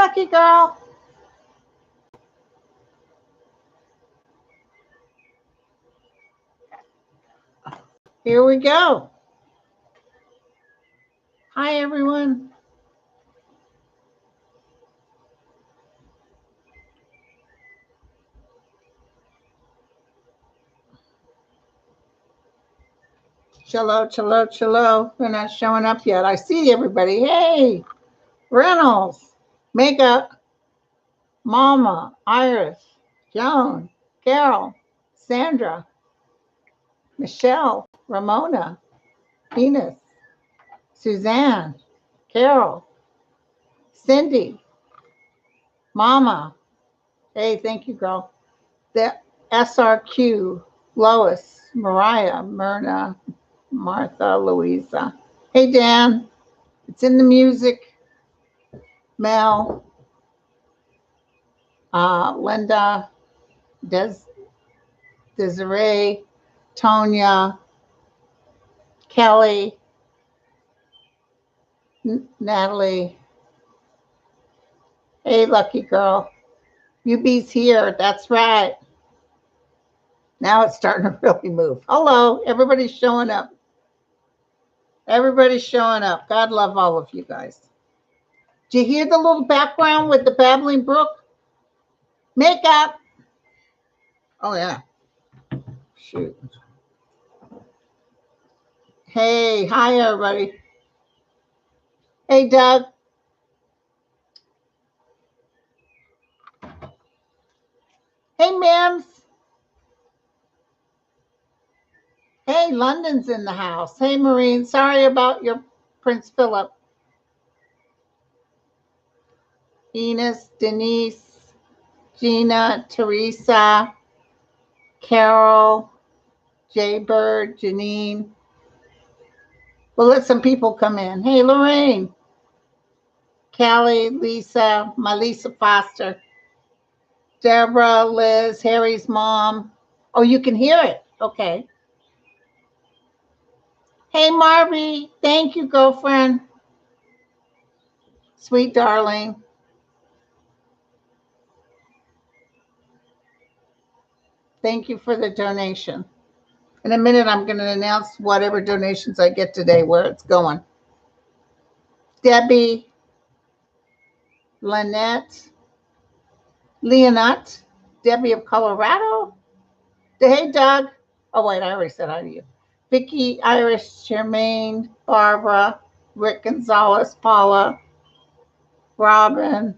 lucky girl. Here we go. Hi, everyone. Cello, cello, cello. They're not showing up yet. I see everybody. Hey, Reynolds, Makeup, Mama, Iris, Joan, Carol, Sandra, Michelle, Ramona, Venus, Suzanne, Carol, Cindy, Mama. Hey, thank you, girl. The SRQ, Lois, Mariah, Myrna, Martha, Louisa. Hey, Dan. It's in the music. Mel, Linda, Desiree, Tonya, Kelly, Natalie. Hey, lucky girl. UB's here. That's right. Now it's starting to really move. Hello. Everybody's showing up. Everybody's showing up. God love all of you guys. Do you hear the little background with the babbling brook? Makeup. Oh, yeah. Shoot. Hey, hi, everybody. Hey, Doug. Hey, Mims. Hey, London's in the house. Hey, Maureen. Sorry about your Prince Philip. Enos, Denise, Gina, Teresa, Carol, Jaybird, Janine. We'll let some people come in. Hey, Lorraine, Callie, Lisa, my Lisa Foster, Deborah, Liz, Harry's mom. Oh, you can hear it. Okay. Hey, Marby. Thank you, girlfriend. Sweet darling. Thank you for the donation. In a minute, I'm going to announce whatever donations I get today, where it's going. Debbie, Lynette, Leonette, Debbie of Colorado. Hey, Doug. Oh, wait, I already said hi to you. Vicky, Irish, Jermaine, Barbara, Rick Gonzalez, Paula, Robin.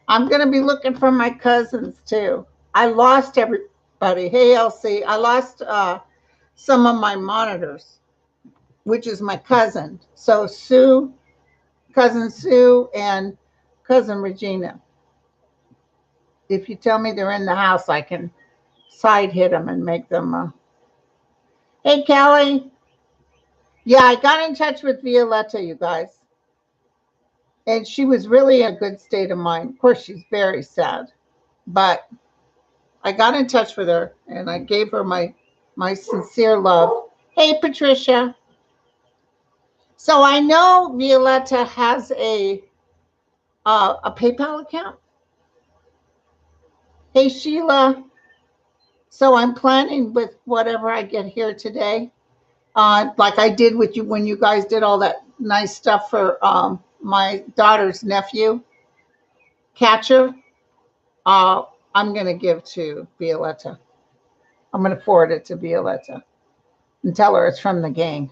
I'm going to be looking for my cousins, too. I lost everybody. Hey, Elsie, I lost some of my monitors, which is my cousin. So Sue, cousin Sue, and cousin Regina. If you tell me they're in the house, I can side hit them and make them. Hey, Kelly. Yeah, I got in touch with Violetta, you guys. And she was really in a good state of mind. Of course, she's very sad. But I got in touch with her, and I gave her my sincere love. Hey, Patricia. So I know Violetta has a PayPal account. Hey, Sheila. So I'm planning with whatever I get here today, like I did with you when you guys did all that nice stuff for my daughter's nephew, Catcher. I'm going to give to Violetta. I'm going to forward it to Violetta and tell her it's from the gang.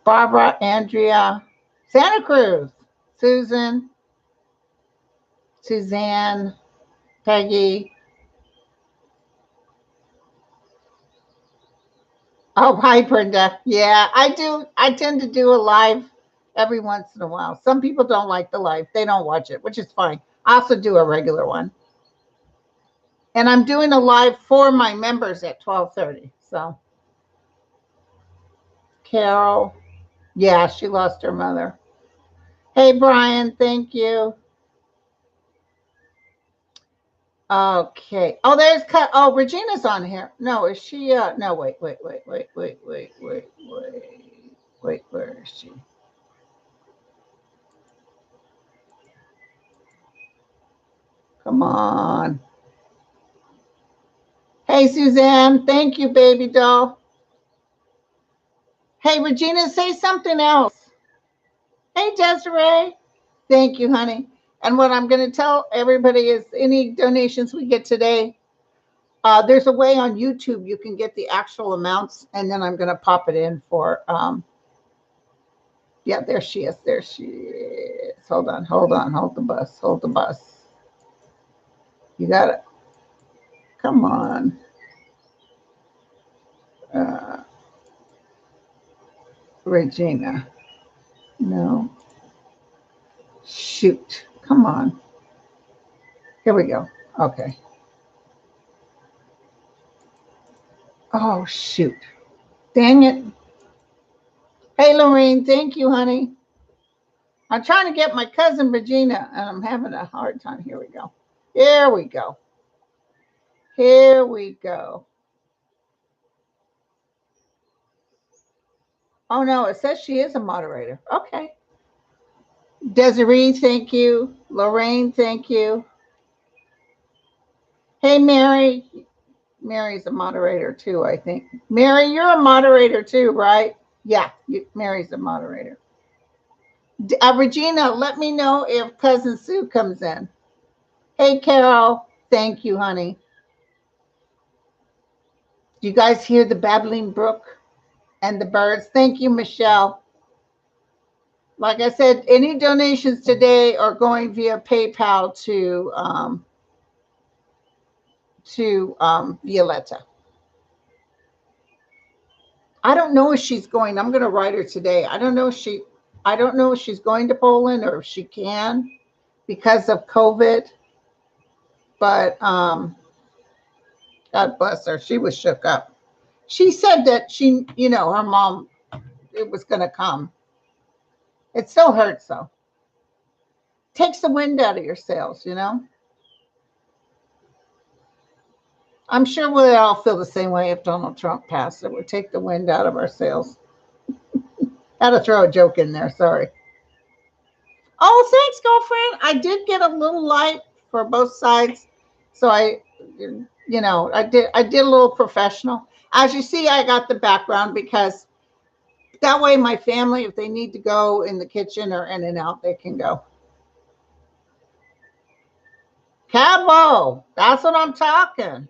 Barbara, Andrea, Santa Cruz, Susan, Suzanne, Peggy. Oh, hi, Brenda. Yeah, I do. I tend to do a live every once in a while. Some people don't like the live. They don't watch it, which is fine. I also do a regular one. And I'm doing a live for my members at 12:30. So, Carol. Yeah, she lost her mother. Hey, Brian. Thank you. Okay. Oh, there's cut. Oh, Regina's on here. No, is she? No, wait. Where is she? Come on. Hey, Suzanne. Thank you, baby doll. Hey, Regina, say something else. Hey, Desiree. Thank you, honey. And what I'm going to tell everybody is any donations we get today, there's a way on YouTube you can get the actual amounts, and then I'm going to pop it in for, yeah, there she is. There she is. Hold on, hold on, hold the bus, hold the bus. You got it. Come on. Uh, Regina. No. Shoot. Come on. Here we go. Okay. Oh, shoot. Dang it. Hey, Lorraine. Thank you, honey. I'm trying to get my cousin Regina, and I'm having a hard time. Here we go. Here we go. Here we go. Oh, no. It says she is a moderator. Okay. Desiree, thank you. Lorraine, thank you. Hey, Mary. Mary's a moderator too, I think. Mary, you're a moderator too, right? Yeah, Mary's a moderator. Regina, let me know if Cousin Sue comes in. Hey, Carol. Thank you, honey. Do you guys hear the babbling brook and the birds? Thank you, Michelle. Like I said, any donations today are going via PayPal to Violetta. I don't know if she's going. I'm going to write her today. I don't know if she's going to Poland or if she can because of COVID. But God bless her. She was shook up. She said that her mom, it was going to come. It still hurts though. Takes the wind out of your sails, I'm sure we'll all feel the same way if Donald Trump passed. It would take the wind out of our sails. Had to throw a joke in there. Sorry. Oh, thanks, girlfriend. I did get a little light for both sides. So I did a little professional. As you see, I got the background because that way my family, if they need to go in the kitchen or in and out, they can go. Cabo, that's what I'm talking.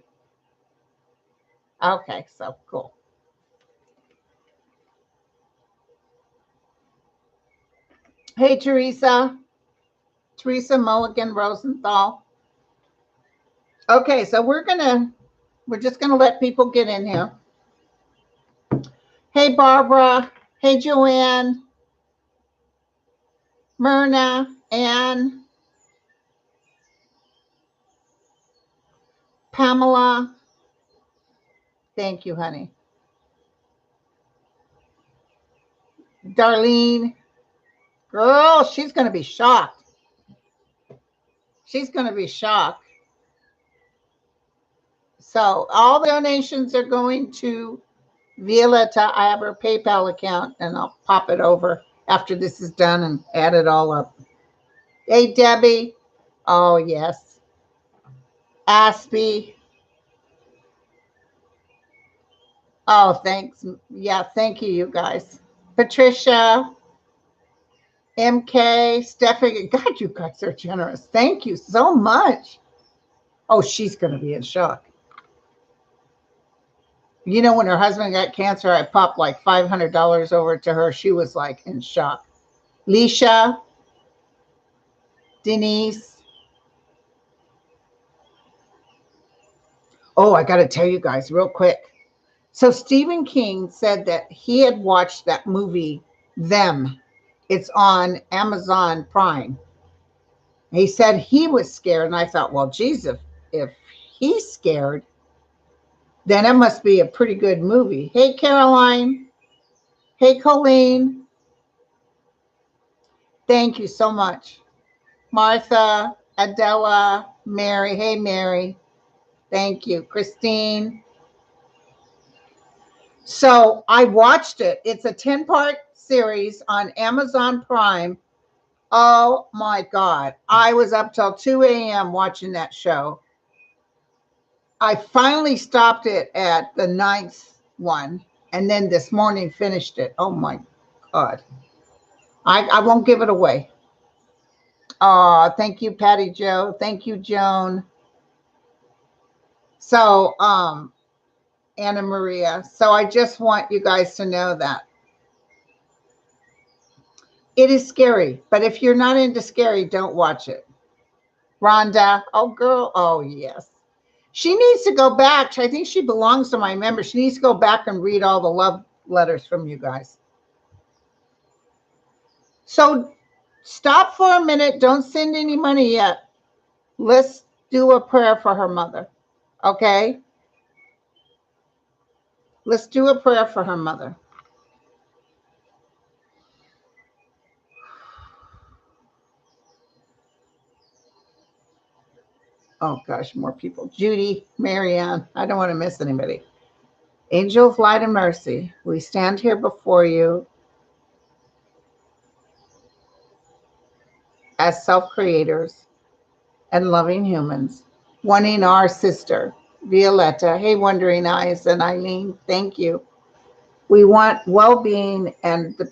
Okay, so cool. Hey, Teresa Mulligan Rosenthal. Okay, so we're just gonna let people get in here. Hey, Barbara. Hey, Joanne. Myrna. Ann. Pamela. Thank you, honey. Darlene. Girl, she's gonna be shocked. She's gonna be shocked. So all the donations are going to Violetta. I have her PayPal account, and I'll pop it over after this is done and add it all up. Hey, Debbie. Oh, yes. Aspie. Oh, thanks. Yeah, thank you, you guys. Patricia. MK. Stephanie. God, you guys are generous. Thank you so much. Oh, she's going to be in shock. When her husband got cancer, I popped like $500 over to her. She was like in shock. Leisha. Denise. Oh, I got to tell you guys real quick. So Stephen King said that he had watched that movie, Them. It's on Amazon Prime. He said he was scared. And I thought, well, geez, if he's scared, then it must be a pretty good movie. Hey, Caroline. Hey, Colleen. Thank you so much. Martha, Adela, Mary. Hey, Mary. Thank you. Christine. So I watched it. It's a 10-part series on Amazon Prime. Oh my God. I was up till 2 a.m. watching that show. I finally stopped it at the ninth one, and then this morning finished it. Oh my God. I won't give it away. Oh, thank you, Patty Joe. Thank you, Joan. So, Anna Maria. So I just want you guys to know that it is scary, but if you're not into scary, don't watch it. Rhonda, oh girl, oh yes. She needs to go back. I think she belongs to my member. She needs to go back and read all the love letters from you guys. So stop for a minute. Don't send any money yet. Let's do a prayer for her mother. Okay? Let's do a prayer for her mother. Oh gosh, more people. Judy, Marianne, I don't want to miss anybody. Angel of light and mercy, we stand here before you as self-creators and loving humans, wanting our sister, Violetta. Hey, Wondering Eyes and Eileen, thank you. We want well-being and the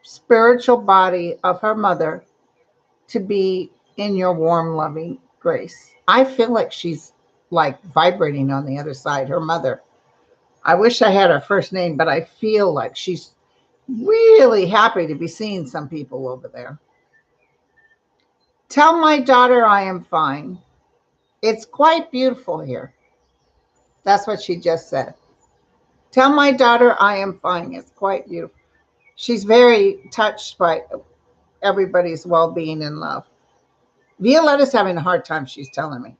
spiritual body of her mother to be in your warm, loving grace. I feel like she's like vibrating on the other side, her mother. I wish I had her first name, but I feel like she's really happy to be seeing some people over there. Tell my daughter I am fine. It's quite beautiful here. That's what she just said. Tell my daughter I am fine. It's quite beautiful. She's very touched by everybody's well-being and love. Violetta's having a hard time, she's telling me.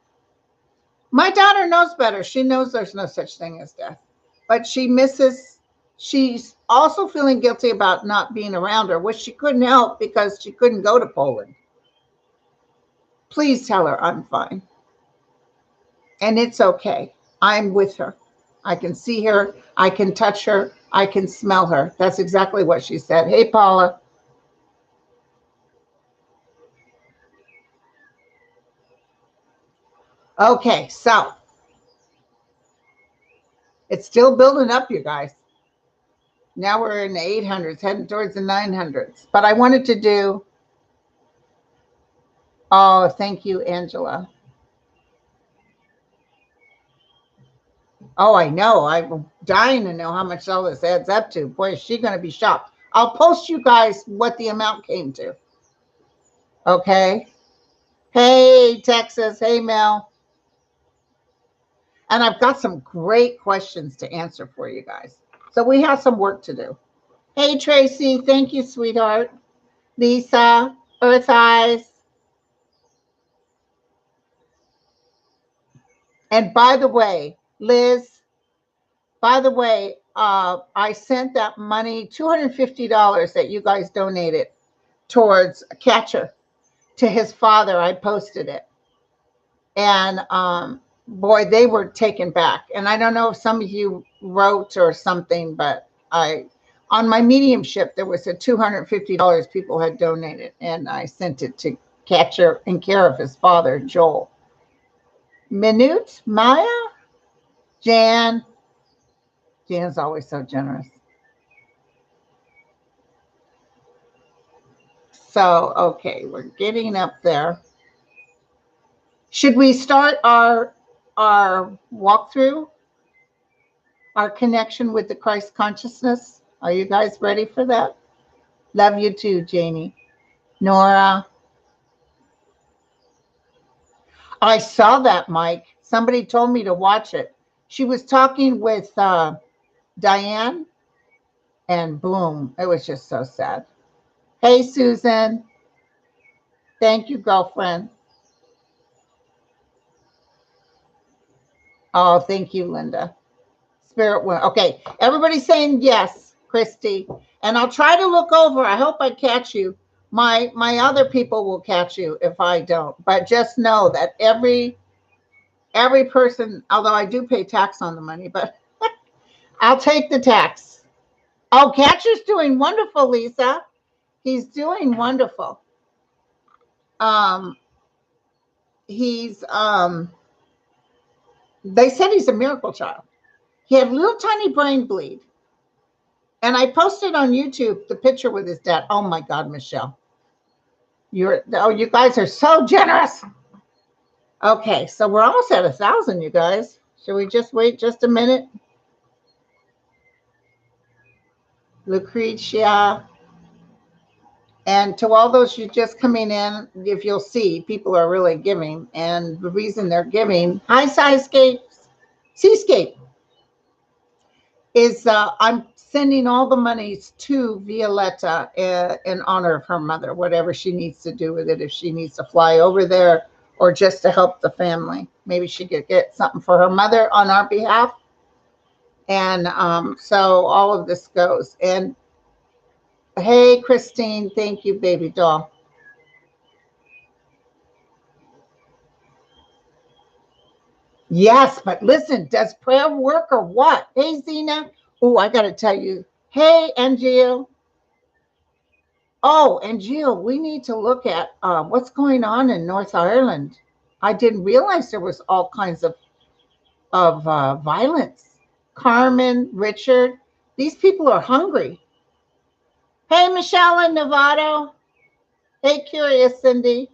My daughter knows better. She knows there's no such thing as death, but she's also feeling guilty about not being around her, which she couldn't help because she couldn't go to Poland. Please tell her I'm fine. And it's okay. I'm with her. I can see her. I can touch her. I can smell her. That's exactly what she said. Hey, Paula. Okay, so it's still building up, you guys. Now we're in the 800s, heading towards the 900s. But I wanted to do, oh, thank you, Angela. Oh, I know. I'm dying to know how much all this adds up to. Boy, is she going to be shocked. I'll post you guys what the amount came to. Okay. Hey, Texas. Hey, Mel. And I've got some great questions to answer for you guys. So we have some work to do. Hey, Tracy. Thank you, sweetheart. Lisa, Earth Eyes. And by the way, Liz, by the way, I sent that money, $250 that you guys donated towards a catcher to his father. I posted it. And boy, they were taken back. And I don't know if some of you wrote or something, but on my mediumship, there was a $250 people had donated, and I sent it to catcher in care of his father, Joel. Minute, Maya, Jan. Jan's always so generous. So, okay, we're getting up there. Should we start our walkthrough, our connection with the Christ consciousness? Are you guys ready for that? Love you too, Janie. Nora. I saw that, Mike. Somebody told me to watch it. She was talking with Diane, and boom, it was just so sad. Hey, Susan. Thank you, girlfriend. Oh, thank you, Linda. Spirit will. Okay, everybody's saying yes, Christy. And I'll try to look over. I hope I catch you. My other people will catch you if I don't. But just know that every person, although I do pay tax on the money, but I'll take the tax. Oh, Catcher's doing wonderful, Lisa. He's doing wonderful. Um, he's they said he's a miracle child. He had a little tiny brain bleed. And I posted on YouTube the picture with his dad. Oh my God, Michelle. You guys are so generous. Okay, so we're almost at 1,000, you guys. Should we just wait just a minute? Lucretia. And to all those you just coming in, if you'll see, people are really giving. And the reason they're giving, hi, Seascape, is I'm sending all the monies to Violetta in honor of her mother, whatever she needs to do with it, if she needs to fly over there or just to help the family. Maybe she could get something for her mother on our behalf. And so all of this goes. And hey, Christine, thank you, baby doll. Yes, but listen, does prayer work or what? Hey, Zena. Oh, I got to tell you. Hey, Angel. Oh, and Jill, we need to look at what's going on in North Ireland. I didn't realize there was all kinds of violence. Carmen, Richard, these people are hungry. Hey, Michelle and Novato. Hey, Curious Cindy.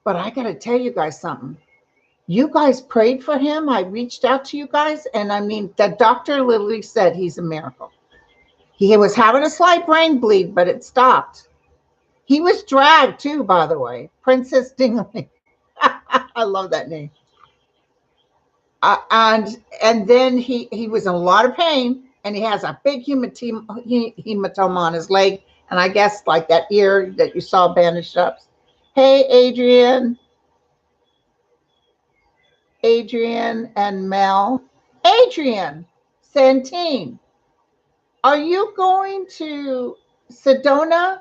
But I got to tell you guys something. You guys prayed for him. I reached out to you guys, and I mean, the doctor literally said he's a miracle. He was having a slight brain bleed, but it stopped. He was dragged too, by the way. Princess Dingley. I love that name. And then he was in a lot of pain, and he has a big hematoma on his leg, and I guess like that ear that you saw bandaged up. Hey, Adrian and Mel. Adrian Santine, are you going to Sedona?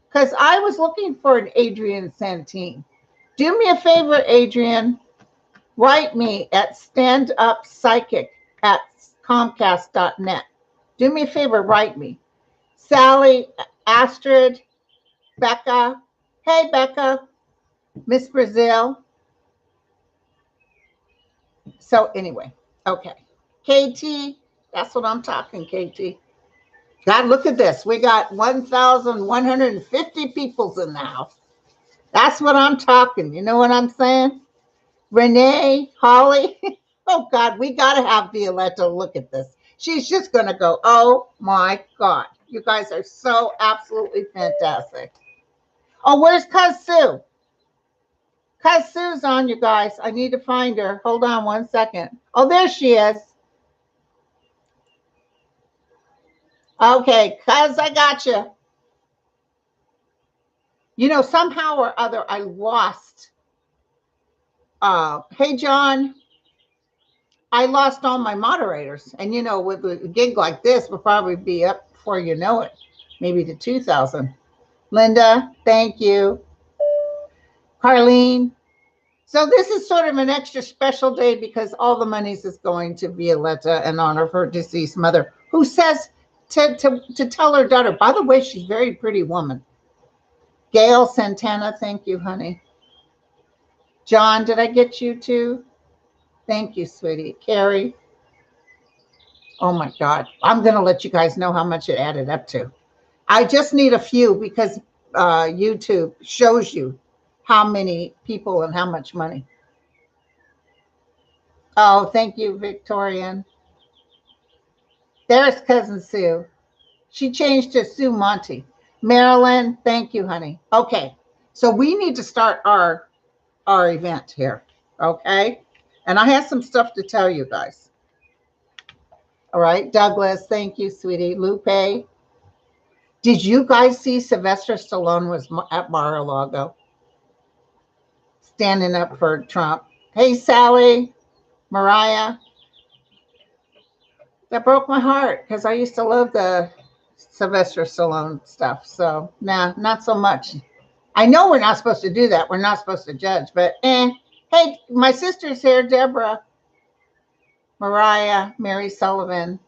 Because I was looking for an Adrian Santine. Do me a favor, Adrian. Write me at standuppsychic@comcast.net. Do me a favor, write me. Sally, Astrid, Becca. Hey, Becca. Miss Brazil. So anyway, okay. KT, that's what I'm talking, KT. God, look at this. We got 1,150 peoples in the house. That's what I'm talking. You know what I'm saying? Renee, Holly. Oh, God, we got to have Violetta look at this. She's just going to go, oh, my God. You guys are so absolutely fantastic. Oh, where's Cuz Sue? Cuz Sue's on, you guys. I need to find her. Hold on 1 second. Oh, there she is. Okay, Cuz, I got you. You know, somehow or other, I lost. Hey, John. I lost all my moderators. And, you know, with a gig like this, we'll probably be up before you know it, maybe to 2,000. Linda, thank you. Carlene. So this is sort of an extra special day because all the monies is going to Violetta in honor of her deceased mother, who says to tell her daughter, by the way, she's a very pretty woman. Gail Santana, thank you, honey. John, did I get you too? Thank you, sweetie. Carrie. Oh my God. I'm going to let you guys know how much it added up to. I just need a few because YouTube shows you how many people and how much money. Oh, thank you, Victorian. There's Cousin Sue. She changed to Sue Monty. Marilyn, thank you, honey. Okay, so we need to start our event here, okay? And I have some stuff to tell you guys. All right, Douglas, thank you, sweetie. Lupe. Did you guys see Sylvester Stallone was at Mar-a-Lago standing up for Trump? Hey, Sally, Mariah. That broke my heart because I used to love the Sylvester Stallone stuff. So, nah, not so much. I know we're not supposed to do that. We're not supposed to judge, but Hey, my sister's here, Deborah, Mariah, Mary Sullivan,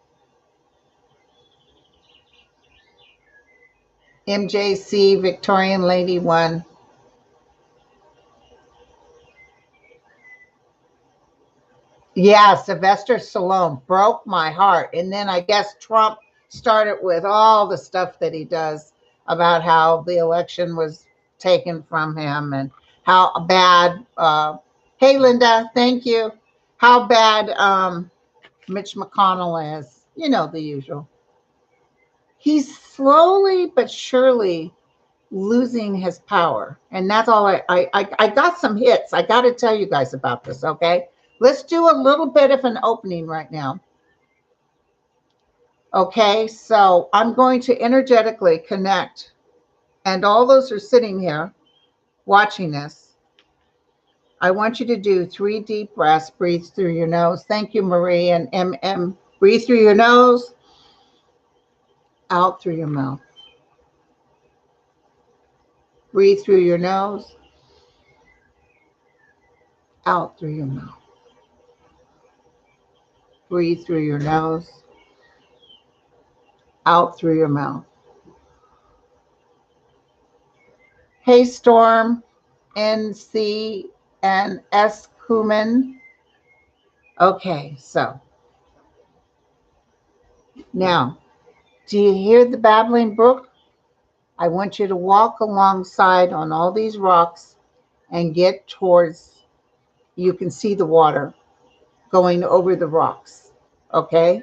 MJC, Victorian Lady 1. Yeah, Sylvester Stallone broke my heart. And then I guess Trump started with all the stuff that he does about how the election was taken from him and how bad. Hey, Linda, thank you. How bad Mitch McConnell is. You know, the usual. He's slowly but surely losing his power. And that's all I got some hits. I got to tell you guys about this, okay? Let's do a little bit of an opening right now. Okay, so I'm going to energetically connect, and all those who are sitting here watching this, I want you to do 3 deep breaths. Breathe through your nose. Thank you, Marie and MM. Breathe through your nose, out through your mouth. Breathe through your nose, out through your mouth. Breathe through your nose, out through your mouth. Hey, Storm, NC, and S. Kuman. Okay, so now, do you hear the babbling brook? I want you to walk alongside on all these rocks and get towards, you can see the water going over the rocks, okay?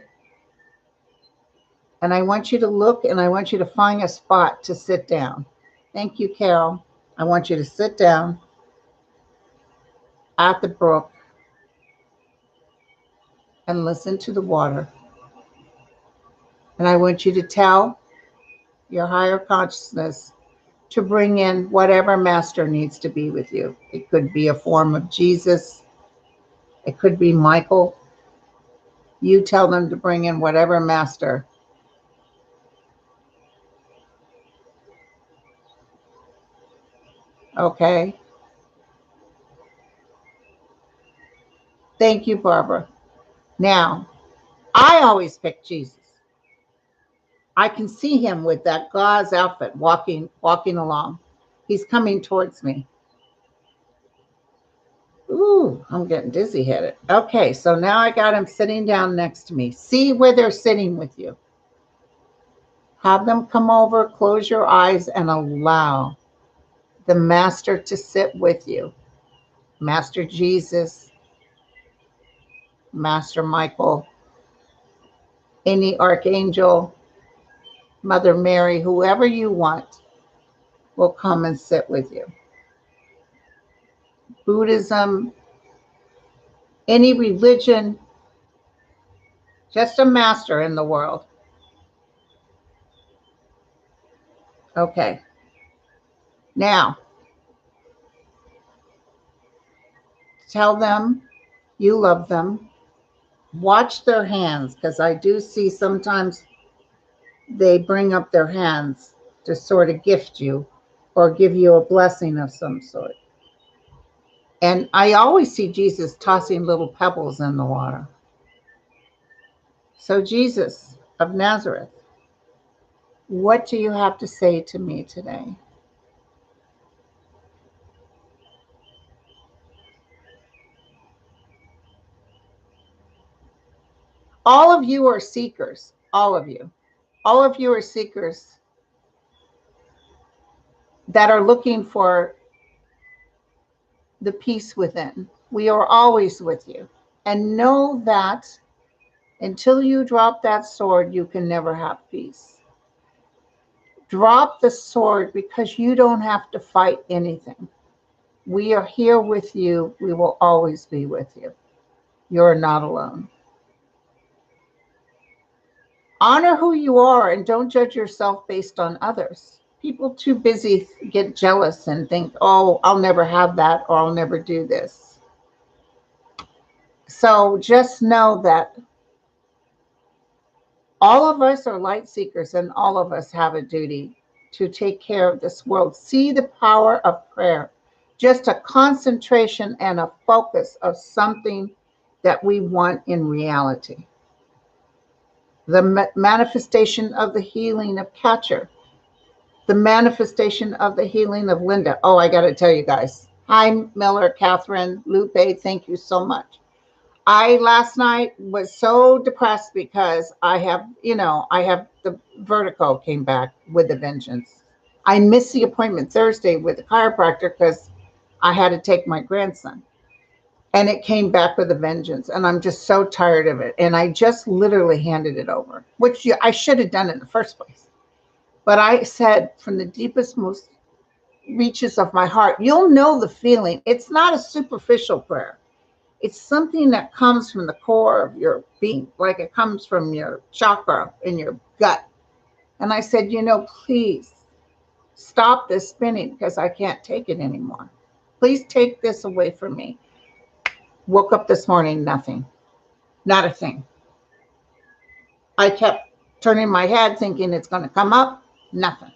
And I want you to look and I want you to find a spot to sit down. Thank you, Carol. I want you to sit down at the brook and listen to the water. And I want you to tell your higher consciousness to bring in whatever master needs to be with you. It could be a form of Jesus. It could be Michael. You tell them to bring in whatever master. Okay? Thank you, Barbara. Now, I always pick Jesus. I can see him with that gauze outfit walking along. He's coming towards me. Ooh, I'm getting dizzy headed. Okay, so now I got him sitting down next to me. See where they're sitting with you. Have them come over, close your eyes, and allow the master to sit with you. Master Jesus, Master Michael, any archangel, Mother Mary, whoever you want will come and sit with you. Buddhism, any religion, just a master in the world. Okay. Now, tell them you love them. Watch their hands, because I do see sometimes they bring up their hands to sort of gift you or give you a blessing of some sort. And I always see Jesus tossing little pebbles in the water. So, Jesus of Nazareth, what do you have to say to me today? All of you are seekers. All of you. All of you are seekers that are looking for the peace within. We are always with you. And know that until you drop that sword, you can never have peace. Drop the sword because you don't have to fight anything. We are here with you. We will always be with you. You're not alone. Honor who you are and don't judge yourself based on others. People too busy get jealous and think, oh, I'll never have that or I'll never do this. So just know that all of us are light seekers and all of us have a duty to take care of this world. See the power of prayer, just a concentration and a focus of something that we want in reality. The manifestation of the healing of Catcher, the manifestation of the healing of Linda. Oh, I got to tell you guys. Hi, Miller, Catherine, Lupe, thank you so much. I last night was so depressed because I have, I have the vertigo came back with a vengeance. I missed the appointment Thursday with the chiropractor because I had to take my grandson. And it came back with a vengeance. And I'm just so tired of it. And I just literally handed it over, which I should have done in the first place. But I said from the deepest, most reaches of my heart, you'll know the feeling. It's not a superficial prayer. It's something that comes from the core of your being, like it comes from your chakra in your gut. And I said, please stop this spinning because I can't take it anymore. Please take this away from me. Woke up this morning, nothing, not a thing. I kept turning my head thinking it's going to come up, nothing.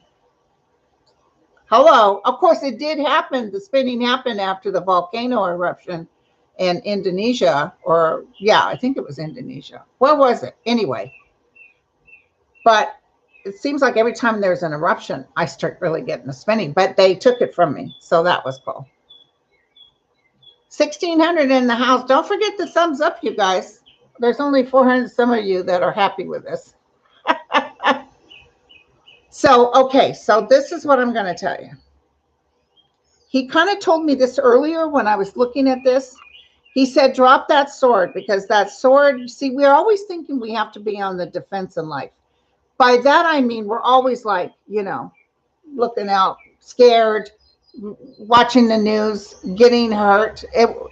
Hello. Of course, it did happen. The spinning happened after the volcano eruption in Indonesia, or yeah, I think it was Indonesia. Where was it? Anyway, but it seems like every time there's an eruption, I start really getting the spinning, but they took it from me. So that was cool. 1,600 in the house. Don't forget the thumbs up, you guys. There's only 400 some of you that are happy with this. So, okay, so this is what I'm going to tell you. He kind of told me this earlier when I was looking at this. He said, drop that sword, because that sword, see, we're always thinking we have to be on the defense in life. By that, I mean, we're always like, looking out, scared, watching the news, getting hurt.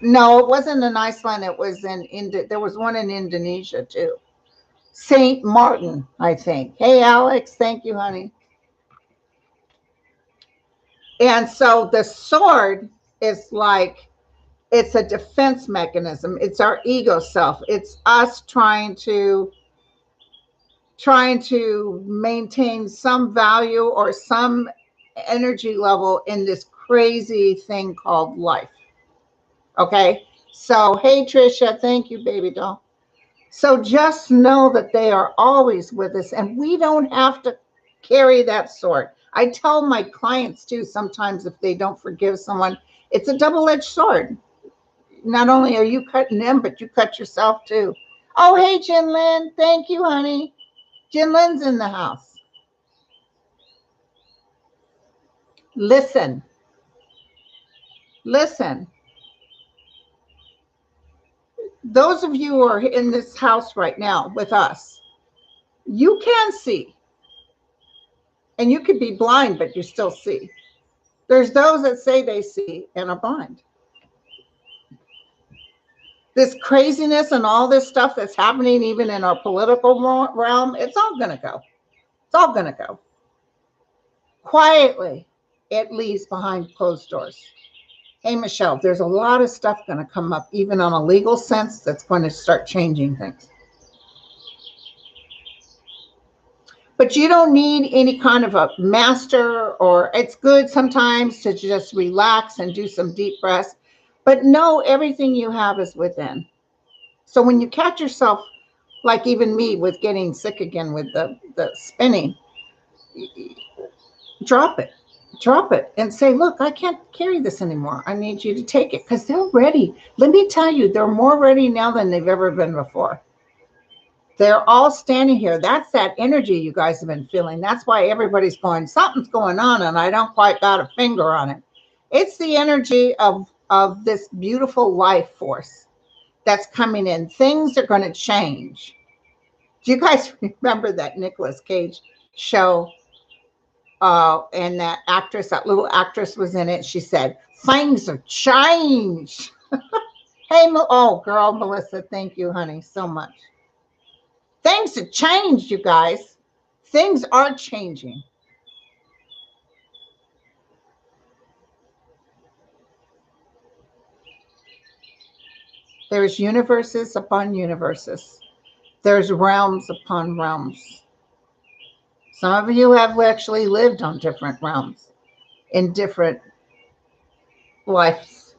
No, it wasn't in Iceland. It was there was one in Indonesia too. St. Martin, I think. Hey, Alex, thank you, honey. And so the sword is like, it's a defense mechanism. It's our ego self. It's us trying to maintain some value or some energy level in this crazy thing called life. Okay. So, hey, Trisha, thank you, baby doll. So just know that they are always with us, and we don't have to carry that sword. I tell my clients too, sometimes if they don't forgive someone, it's a double-edged sword. Not only are you cutting them, but you cut yourself too. Oh, hey, Jin Lin. Thank you, honey. Jin Lin's in the house. Listen. Those of you who are in this house right now with us, you can see. And you could be blind, but you still see. There's those that say they see and are blind. This craziness and all this stuff that's happening even in our political realm, it's all going to go. It's all going to go. Quietly, it leaves behind closed doors. Hey, Michelle, there's a lot of stuff going to come up, even on a legal sense, that's going to start changing things. But you don't need any kind of a master, or it's good sometimes to just relax and do some deep breaths. But know everything you have is within. So when you catch yourself, like even me with getting sick again with the spinning, drop it. Drop it and say, look, I can't carry this anymore. I need you to take it, because they're ready. Let me tell you, they're more ready now than they've ever been before. They're all standing here. That's that energy you guys have been feeling. That's why everybody's going, something's going on, and I don't quite got a finger on it. It's the energy of this beautiful life force that's coming in. Things are going to change. Do you guys remember that Nicolas Cage show? And that little actress was in it. She said, things have changed. Hey, oh, girl, Melissa, thank you, honey, so much. Things have changed, you guys. Things are changing. There's universes upon universes. There's realms upon realms. Some of you have actually lived on different realms in different lives.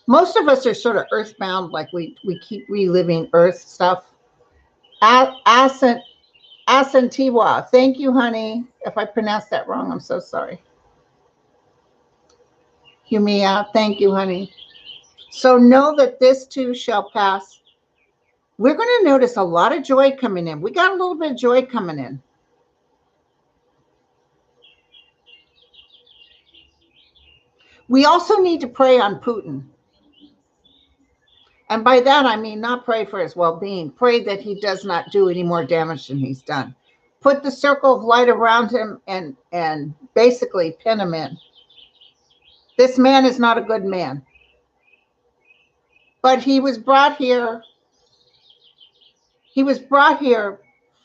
Most of us are sort of earthbound, like we keep reliving earth stuff. Asantiwa, thank you, honey. If I pronounced that wrong, I'm so sorry. Humia, thank you, honey. So know that this too shall pass. We're going to notice a lot of joy coming in. We got a little bit of joy coming in. We also need to pray on Putin. And by that, I mean not pray for his well-being. Pray that he does not do any more damage than he's done. Put the circle of light around him and basically pin him in. This man is not a good man. But he was brought here. He was brought here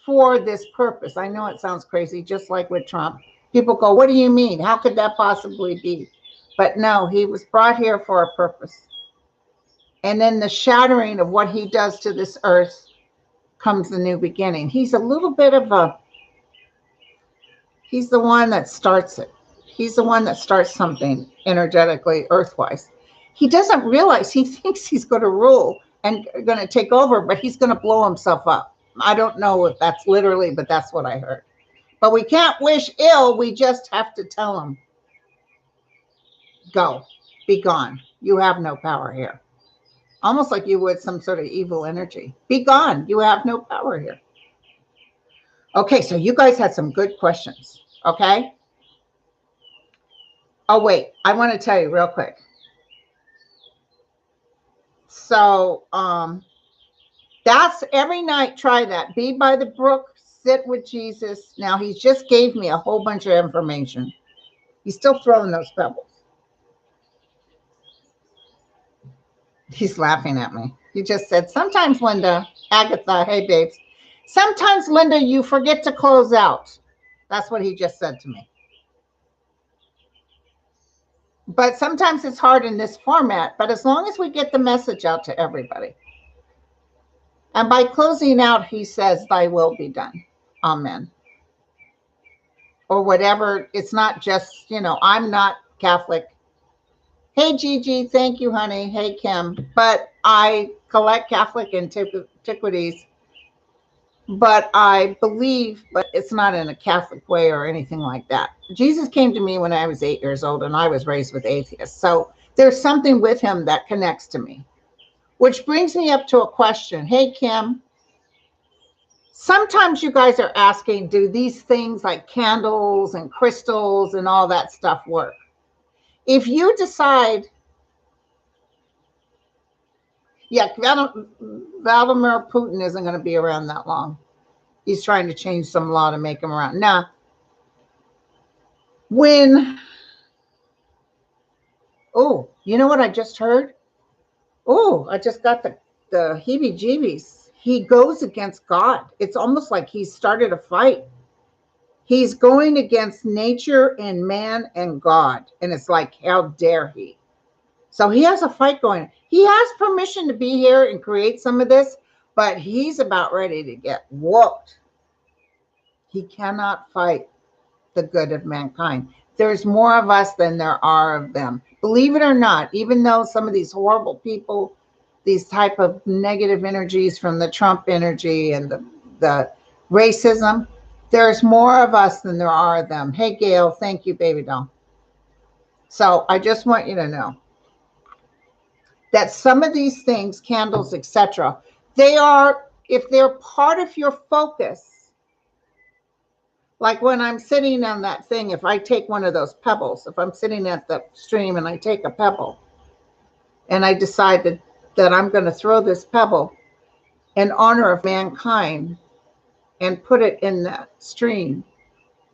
for this purpose. I know it sounds crazy, just like with Trump. People go, what do you mean? How could that possibly be? But no, he was brought here for a purpose. And then the shattering of what he does to this earth comes the new beginning. He's a little bit of a, he's the one that starts it. He's the one that starts something energetically, earthwise. He doesn't realize, he thinks he's going to rule and going to take over, but he's going to blow himself up. I don't know if that's literally, but that's what I heard. But we can't wish ill. We just have to tell him, go, be gone. You have no power here. Almost like you would some sort of evil energy. Be gone. You have no power here. Okay, so you guys had some good questions. Okay. Oh, wait. I want to tell you real quick. So that's every night. Try that. Be by the brook. Sit with Jesus. Now, he just gave me a whole bunch of information. He's still throwing those pebbles. He's laughing at me. He just said, sometimes, Linda, Agatha, hey, babes. Sometimes, Linda, you forget to close out. That's what he just said to me. But sometimes it's hard in this format. But as long as we get the message out to everybody. And by closing out, he says, thy will be done. Amen. Or whatever. It's not just, you know, I'm not Catholic. Hey, Gigi, thank you, honey. Hey, Kim. But I collect Catholic antiquities. But I believe, but it's not in a Catholic way or anything like that. Jesus came to me when I was 8 years old, and I was raised with atheists. So there's something with him that connects to me. Which brings me up to a question. Hey, Kim. Sometimes you guys are asking, do these things like candles and crystals and all that stuff work? If you decide, yeah, Vladimir Putin isn't going to be around that long. He's trying to change some law to make him around. Now, when, oh, you know what I just heard? Oh, I just got the heebie-jeebies. He goes against God. It's almost like he's started a fight. He's going against nature and man and God. And it's like, how dare he? So he has a fight going. He has permission to be here and create some of this, but he's about ready to get whooped. He cannot fight the good of mankind. There's more of us than there are of them. Believe it or not, even though some of these horrible people, these type of negative energies from the Trump energy and the racism, there's more of us than there are of them. Hey, Gail, thank you, baby doll. So I just want you to know that some of these things, candles, etc., they are, if they're part of your focus, like when I'm sitting on that thing, if I take one of those pebbles, if I'm sitting at the stream and I take a pebble and I decide that I'm going to throw this pebble in honor of mankind and put it in that stream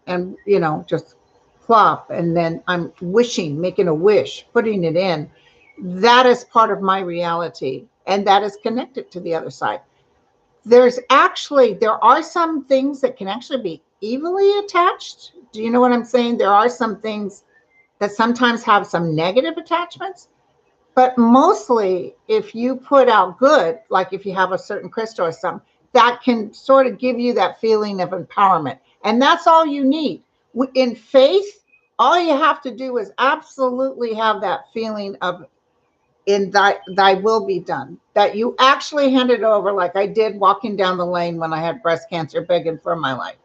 and, you know, just plop, and then I'm wishing, making a wish, putting it in, that is part of my reality, and that is connected to the other side. There are some things that can actually be evilly attached. Do you know what I'm saying? There are some things that sometimes have some negative attachments, but mostly if you put out good, like if you have a certain crystal or something, that can sort of give you that feeling of empowerment. And that's all you need. In faith, all you have to do is absolutely have that feeling of, in thy will be done, that you actually hand it over, like I did walking down the lane when I had breast cancer, begging for my life.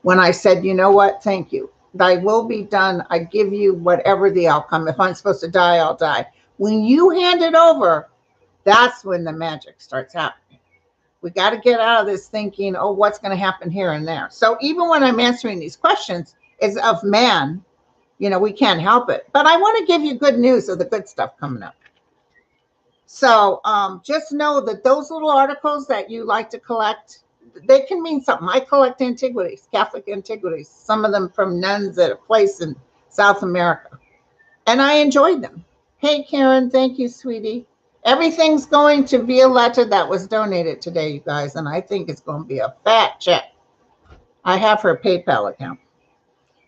When I said, you know what, thank you. Thy will be done. I give you whatever the outcome. If I'm supposed to die, I'll die. When you hand it over, that's when the magic starts happening. We got to get out of this thinking, oh, what's going to happen here and there. So even when I'm answering these questions, is of man, we can't help it. But I want to give you good news of the good stuff coming up. So just know that those little articles that you like to collect, they can mean something. I collect antiquities, Catholic antiquities, some of them from nuns at a place in South America. And I enjoyed them. Hey, Karen, thank you, sweetie. Everything's going to Violetta that was donated today, you guys, and I think it's going to be a fat check. I have her PayPal account.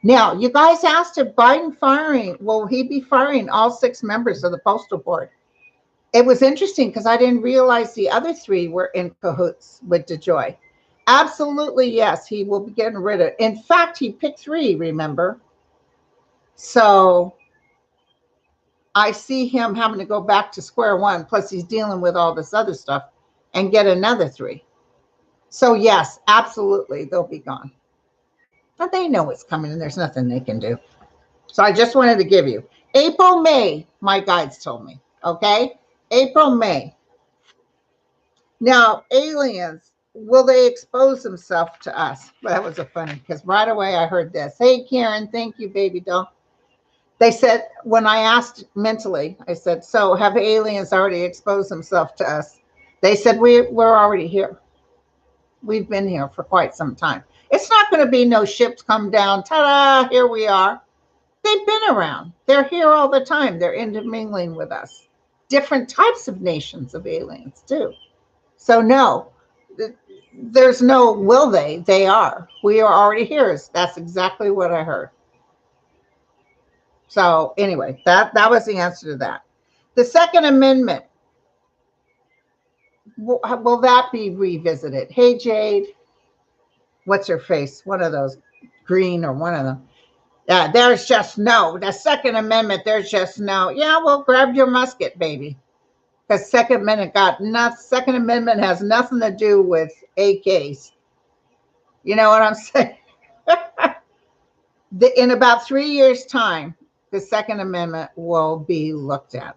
Now, you guys asked if Biden will he be firing all 6 members of the Postal Board? It was interesting because I didn't realize the other 3 were in cahoots with DeJoy. Absolutely, yes, he will be getting rid of. In fact, he picked 3, remember? So I see him having to go back to square one. Plus, he's dealing with all this other stuff and get another 3. So, yes, absolutely, they'll be gone. But they know it's coming and there's nothing they can do. So I just wanted to give you April, May, my guides told me. Okay? April, May. Now, aliens, will they expose themselves to us? Well, that was a funny, because right away I heard this. Hey, Karen, thank you, baby doll. They said, when I asked mentally, I said, so have aliens already exposed themselves to us? They said, we're already here. We've been here for quite some time. It's not going to be no ships come down. Ta-da, here we are. They've been around. They're here all the time. They're intermingling with us. Different types of nations of aliens, too. So no, there's no will they. They are. We are already here. That's exactly what I heard. So anyway, that was the answer to that. The Second Amendment, will that be revisited? Hey, Jade, what's her face? One of those, green or one of them. Yeah, there's just no. The Second Amendment, there's just no. Yeah, well, grab your musket, baby. Because Second Amendment has nothing to do with AKs. You know what I'm saying? In about 3 years' time, the Second Amendment will be looked at.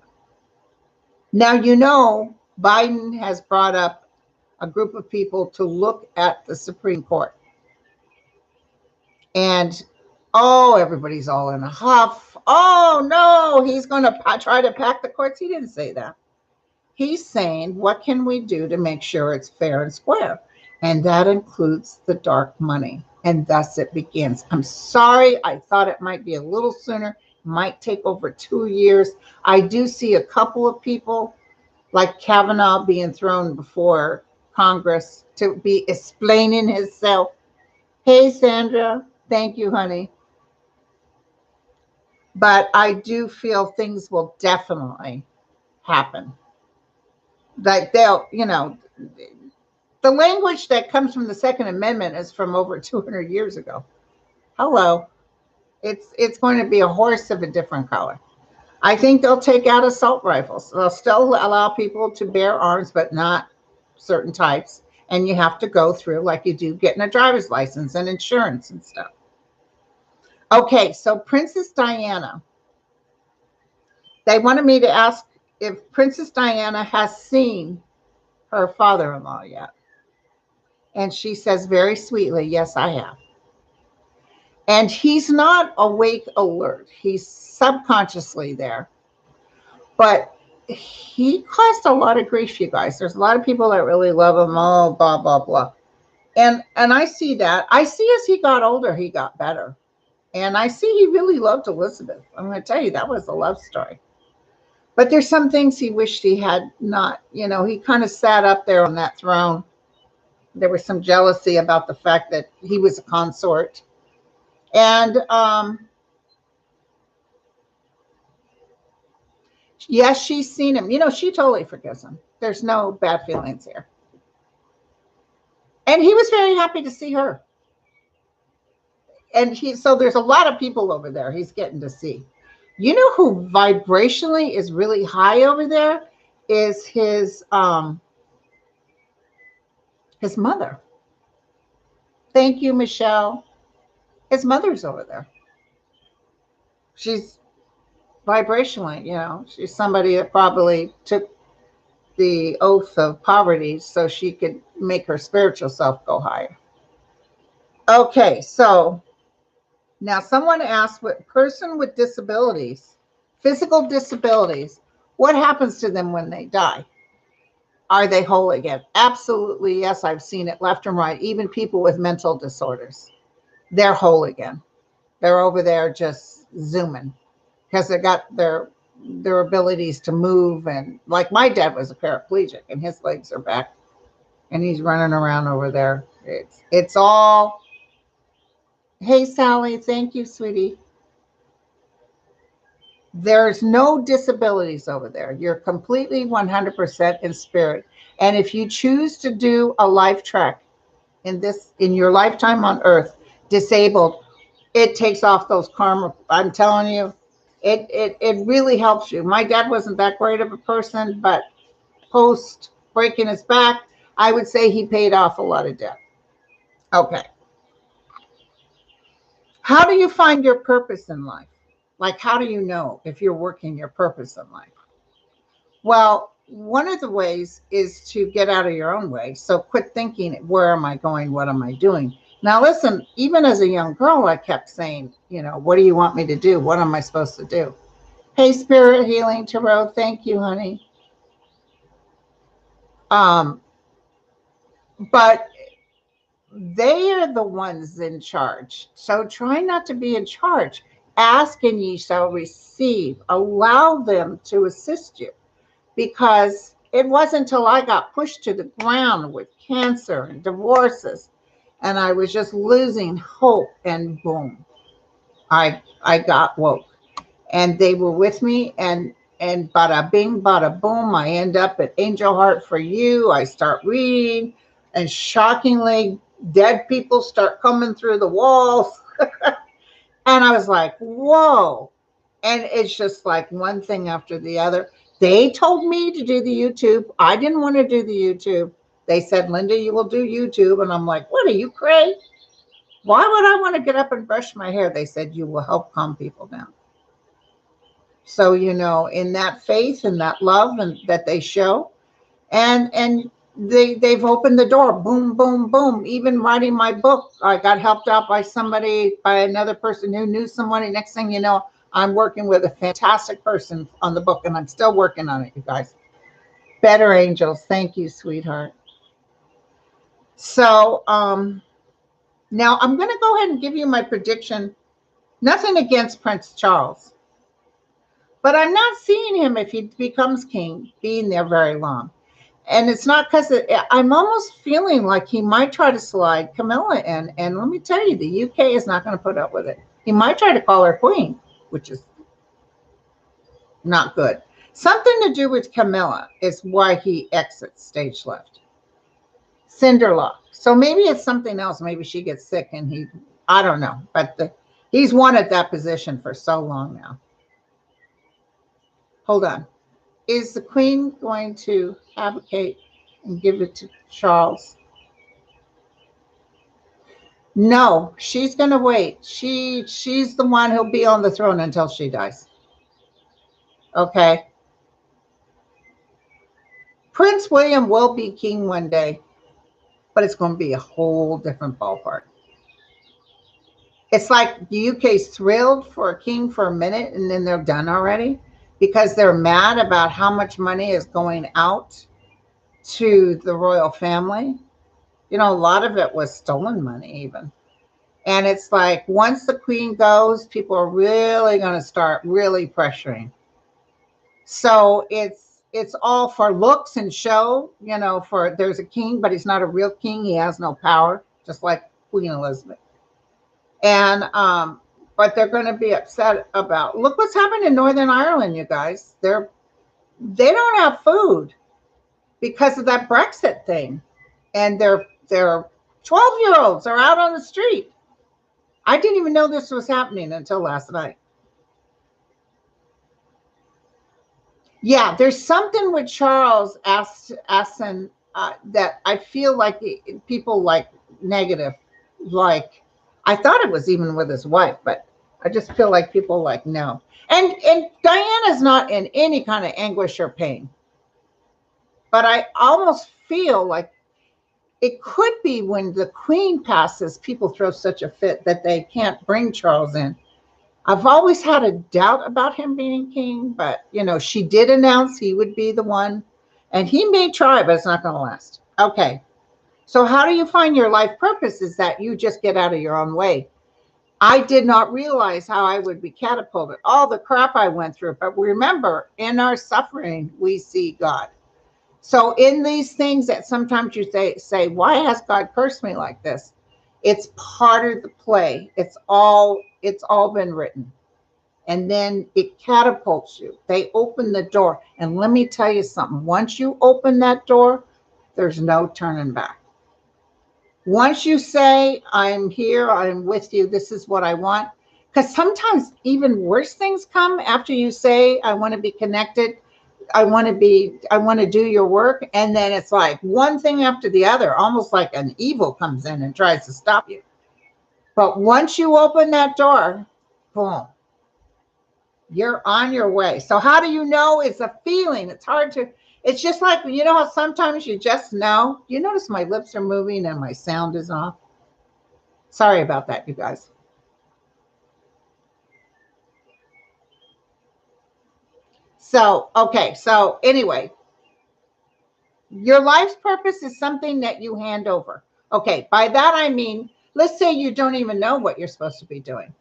Now, Biden has brought up a group of people to look at the Supreme Court. And, everybody's all in a huff. Oh, no, he's going to try to pack the courts. He didn't say that. He's saying, what can we do to make sure it's fair and square? And that includes the dark money. And thus it begins. I'm sorry. I thought it might be a little sooner. Might take over 2 years. I do see a couple of people like Kavanaugh being thrown before Congress to be explaining himself. Hey, Sandra. Thank you, honey. But I do feel things will definitely happen. Like they'll, the language that comes from the Second Amendment is from over 200 years ago. Hello. It's going to be a horse of a different color. I think they'll take out assault rifles. They'll still allow people to bear arms, but not certain types. And you have to go through, like you do, getting a driver's license and insurance and stuff. Okay, so Princess Diana. They wanted me to ask if Princess Diana has seen her father-in-law yet. And she says very sweetly, yes, I have. And he's not awake alert. He's subconsciously there. But he caused a lot of grief, you guys. There's a lot of people that really love him. Oh, blah, blah, blah. And I see that. I see as he got older, he got better. And I see he really loved Elizabeth. I'm going to tell you, that was a love story. But there's some things he wished he had not. He kind of sat up there on that throne. There was some jealousy about the fact that he was a consort. And yes, she's seen him. She totally forgives him. There's no bad feelings here. And he was very happy to see her. And so there's a lot of people over there he's getting to see. You know who vibrationally is really high over there is his mother. Thank you, Michelle. His mother's over there. She's vibrationally. You know, she's somebody that probably took the oath of poverty so she could make her spiritual self go higher. Okay, so now someone asked, what person with disabilities, physical disabilities, what happens to them when they die? Are they whole again? Absolutely, yes. I've seen it left and right. Even people with mental disorders, they're whole again. They're over there just zooming because they got their abilities to move. And like my dad was a paraplegic and his legs are back and he's running around over there. It's all, hey Sally, thank you, sweetie. There's no disabilities over there. You're completely 100% in spirit. And if you choose to do a life track in your lifetime on earth, disabled, it takes off those karma. I'm telling you, it really helps you. My dad wasn't that great of a person, but post breaking his back, I would say he paid off a lot of debt. Okay. How do you find your purpose in life? Like, how do you know if you're working your purpose in life? Well, one of the ways is to get out of your own way. So quit thinking, where am I going? What am I doing? Now, listen, even as a young girl, I kept saying, you know, what do you want me to do? What am I supposed to do? Hey, Spirit Healing Tarot, thank you, honey. But they are the ones in charge. So try not to be in charge. Ask and ye shall receive. Allow them to assist you, because it wasn't until I got pushed to the ground with cancer and divorces and I was just losing hope, and boom, I got woke. And they were with me, and bada bing, bada boom, I end up at Angel Heart for You. I start reading, and shockingly, dead people start coming through the walls. And I was like, whoa. And it's just like one thing after the other. They told me to do the YouTube. I didn't want to do the YouTube. They said, Linda, you will do YouTube. And I'm like, what are you, crazy? Why would I want to get up and brush my hair? They said, you will help calm people down. So, you know, in that faith and that love and that they show, and they've opened the door, boom, boom, boom. Even writing my book, I got helped out by somebody, by another person who knew somebody. Next thing you know, I'm working with a fantastic person on the book, and I'm still working on it, you guys. Better angels, thank you, sweetheart. So now I'm going to go ahead and give you my prediction. Nothing against Prince Charles, but I'm not seeing him, if he becomes king, being there very long. And it's not because I'm almost feeling like he might try to slide Camilla in. And let me tell you, the UK is not going to put up with it. He might try to call her queen, which is not good. Something to do with Camilla is why he exits stage left. Cinderlock. So maybe it's something else. Maybe she gets sick and I don't know. But he's wanted that position for so long now. Hold on. Is the queen going to abdicate and give it to Charles? No, she's going to wait. She's the one who'll be on the throne until she dies. Okay. Prince William will be king one day, but it's going to be a whole different ballpark. It's like the UK's thrilled for a king for a minute and then they're done already, because they're mad about how much money is going out to the royal family. You know, a lot of it was stolen money even. And it's like, once the queen goes, people are really going to start really pressuring. So it's all for looks and show, you know, for there's a king, but he's not a real king. He has no power, just like Queen Elizabeth. And but they're going to be upset about, look what's happened in Northern Ireland, you guys. They don't have food because of that Brexit thing. And their 12-year-olds are out on the street. I didn't even know this was happening until last night. Yeah, there's something with Charles Aston that I feel like people like negative. Like, I thought it was even with his wife, but I just feel like people like, no. And Diana's not in any kind of anguish or pain. But I almost feel like it could be when the queen passes, people throw such a fit that they can't bring Charles in. I've always had a doubt about him being king, but she did announce he would be the one, and he may try, but it's not going to last. Okay. So how do you find your life purpose? Is that you just get out of your own way. I did not realize how I would be catapulted, all the crap I went through. But remember, in our suffering, we see God. So in these things that sometimes you say, why has God cursed me like this? It's part of the play. It's all been written. And then it catapults you. They open the door. And let me tell you something. Once you open that door, there's no turning back. Once you say, I'm here, I'm with you, this is what I want. Because sometimes even worse things come after you say, I want to be connected. I want to do your work. And then it's like one thing after the other, almost like an evil comes in and tries to stop you. But once you open that door, boom, you're on your way. So how do you know? It's a feeling. It's just like, how sometimes you just know. You notice my lips are moving and my sound is off. Sorry about that, you guys. So, okay. So anyway, your life's purpose is something that you hand over. Okay. By that, I mean, let's say you don't even know what you're supposed to be doing,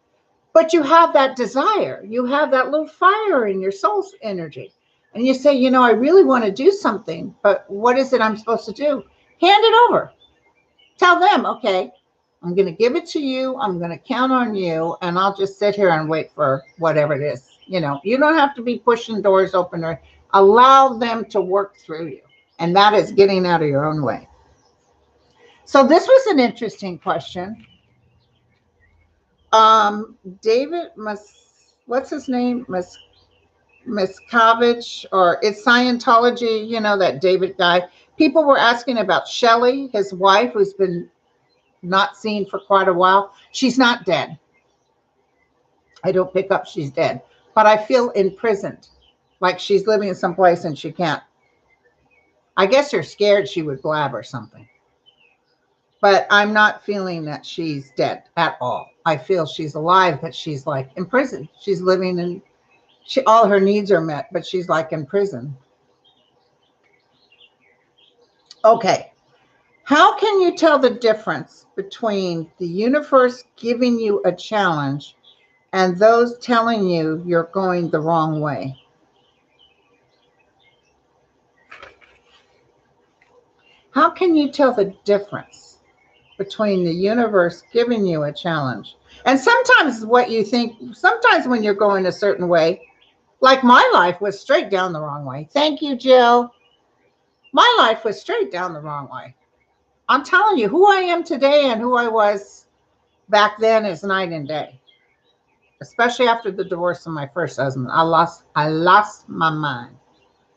but you have that desire. You have that little fire in your soul's energy. And you say, I really want to do something, but what is it I'm supposed to do? Hand it over. Tell them, okay, I'm going to give it to you. I'm going to count on you. And I'll just sit here and wait for whatever it is. You don't have to be pushing doors open, or allow them to work through you. And that is getting out of your own way. So this was an interesting question. David what's his name? Miscavige, or it's Scientology, that David guy. People were asking about Shelley, his wife, who's been not seen for quite a while. She's not dead. I don't pick up she's dead, but I feel imprisoned, like she's living in some place and she can't. I guess they're scared she would blab or something. But I'm not feeling that she's dead at all. I feel she's alive, but she's like in prison. She's living in, all her needs are met, but she's like in prison. Okay. How can you tell the difference between the universe giving you a challenge and those telling you you're going the wrong way? How can you tell the difference between the universe giving you a challenge? And sometimes what you think, sometimes when you're going a certain way, like my life was straight down the wrong way. Thank you, Jill. My life was straight down the wrong way. I'm telling you, who I am today and who I was back then is night and day. Especially after the divorce of my first husband. I lost my mind.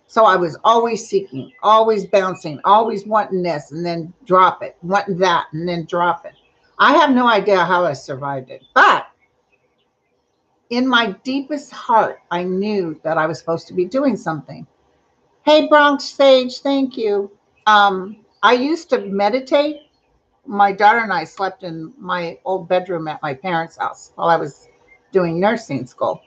So I was always seeking, always bouncing, always wanting this and then drop it, wanting that and then drop it. I have no idea how I survived it. But in my deepest heart, I knew that I was supposed to be doing something. Hey, Bronx Sage, thank you. I used to meditate. My daughter and I slept in my old bedroom at my parents' house while I was doing nursing school.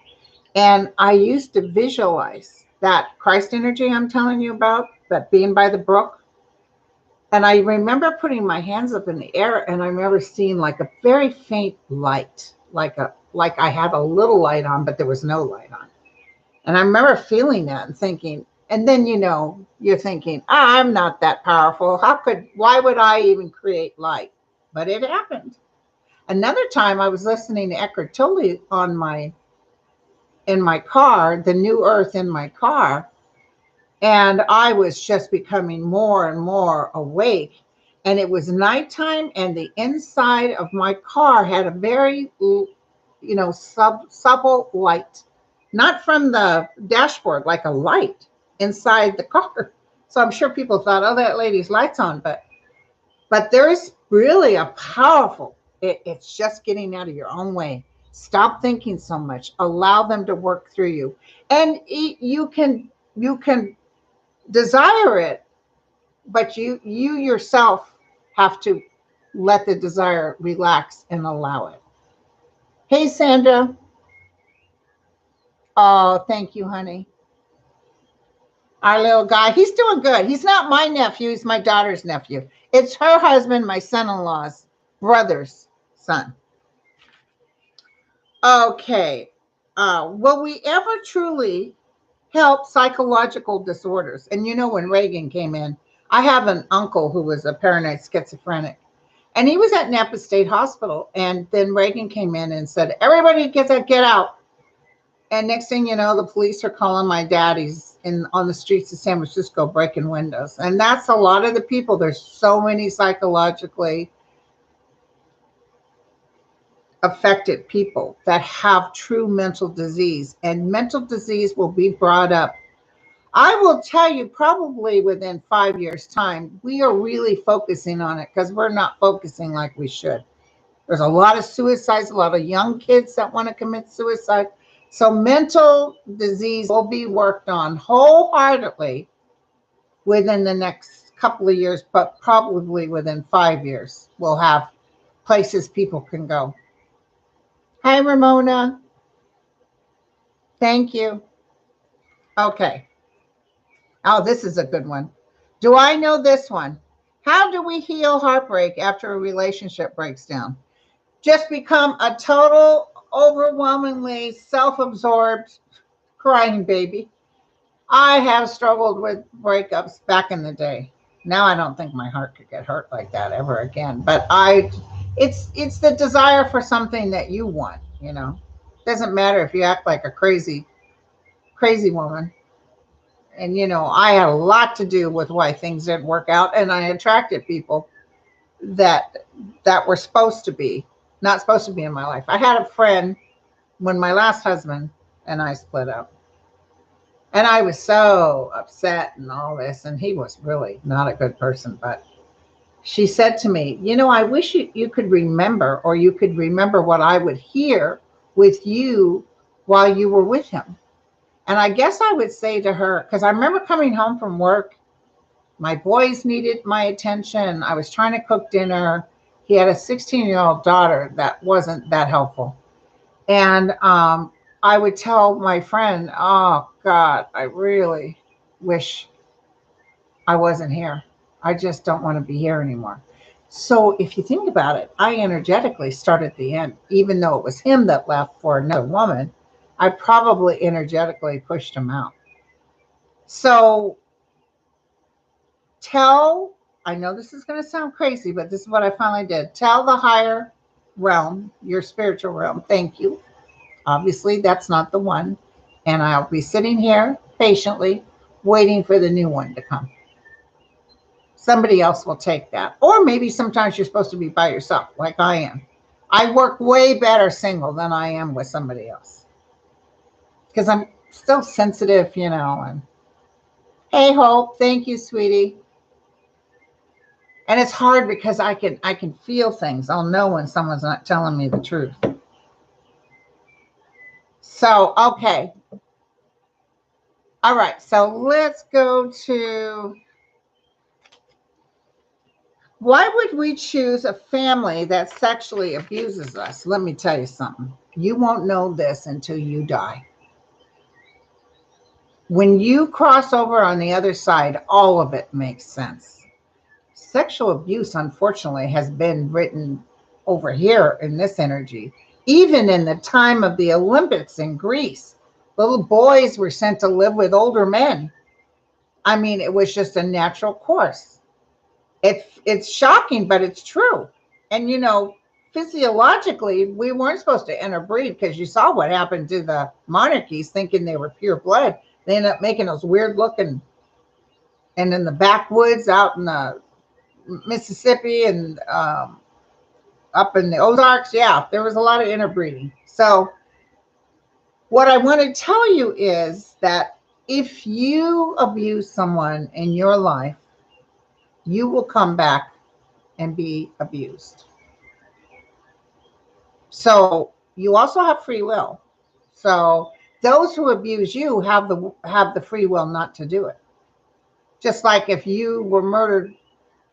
And I used to visualize that Christ energy I'm telling you about, that being by the brook. And I remember putting my hands up in the air, and I remember seeing like a very faint light, like I had a little light on, but there was no light on. And I remember feeling that and thinking, and then you're thinking, I'm not that powerful. Why would I even create light? But it happened. Another time I was listening to Eckhart Tolle in my car, the New Earth in my car, and I was just becoming more and more awake. And it was nighttime, and the inside of my car had a very, subtle light, not from the dashboard, like a light inside the car. So I'm sure people thought, oh, that lady's light's on, but there is really a powerful, it's just getting out of your own way. Stop thinking so much. Allow them to work through you. And you can desire it, but you yourself have to let the desire relax and allow it. Hey Sandra. Oh, thank you, honey. Our little guy, he's doing good. He's not my nephew, he's my daughter's nephew. It's her husband, my son-in-law's brother's son. Okay. Will we ever truly help psychological disorders? And you know, when Reagan came in, I have an uncle who was a paranoid schizophrenic, and he was at Napa State Hospital. And then Reagan came in and said, everybody get out. And next thing you know, the police are calling my dad. He's on the streets of San Francisco breaking windows. And that's a lot of the people. There's so many psychologically affected people that have true mental disease, and mental disease will be brought up. I will tell you, probably within 5 years' time, we are really focusing on it because we're not focusing like we should. There's a lot of suicides, a lot of young kids that want to commit suicide. So mental disease will be worked on wholeheartedly within the next couple of years, but probably within 5 years, we'll have places people can go. Hi, Ramona. Thank you. Okay. Oh, this is a good one. Do I know this one? How do we heal heartbreak after a relationship breaks down? Just become a total, overwhelmingly self-absorbed crying baby. I have struggled with breakups back in the day. Now I don't think my heart could get hurt like that ever again. But it's the desire for something that you want, you know. Doesn't matter if you act like a crazy woman. And you know, I had a lot to do with why things didn't work out, and I attracted people that were not supposed to be in my life. I had a friend when my last husband and I split up. And I was so upset and all this, and he was really not a good person. But she said to me, you know, I wish you could remember, or you could remember what I would hear with you while you were with him. And I guess I would say to her, because I remember coming home from work, my boys needed my attention. I was trying to cook dinner. He had a 16-year-old daughter that wasn't that helpful. And I would tell my friend, oh God, I really wish I wasn't here. I just don't want to be here anymore. So if you think about it, I energetically started the end, even though it was him that left for another woman. I probably energetically pushed him out. So I know this is going to sound crazy, but this is what I finally did. Tell the higher realm, your spiritual realm, thank you. Obviously, that's not the one. And I'll be sitting here patiently waiting for the new one to come. Somebody else will take that. Or maybe sometimes you're supposed to be by yourself, like I am. I work way better single than I am with somebody else. Because I'm still sensitive, you know. And hey, Hope, thank you, sweetie. And it's hard because I can feel things. I'll know when someone's not telling me the truth. So, okay. All right. So let's go to, why would we choose a family that sexually abuses us? Let me tell you something. You won't know this until you die. When you cross over on the other side, all of it makes sense. Sexual abuse, unfortunately, has been written over here in this energy. Even in the time of the Olympics in Greece, little boys were sent to live with older men. I mean, it was just a natural course. It's shocking, but it's true. And, you know, physiologically, we weren't supposed to interbreed because you saw what happened to the monarchies thinking they were pure blood. They ended up making those weird looking, and in the backwoods out in the Mississippi and up in the Ozarks, yeah, there was a lot of interbreeding. So what I want to tell you is that if you abuse someone in your life, you will come back and be abused. So you also have free will. So those who abuse you have the free will not to do it. Just like if you were murdered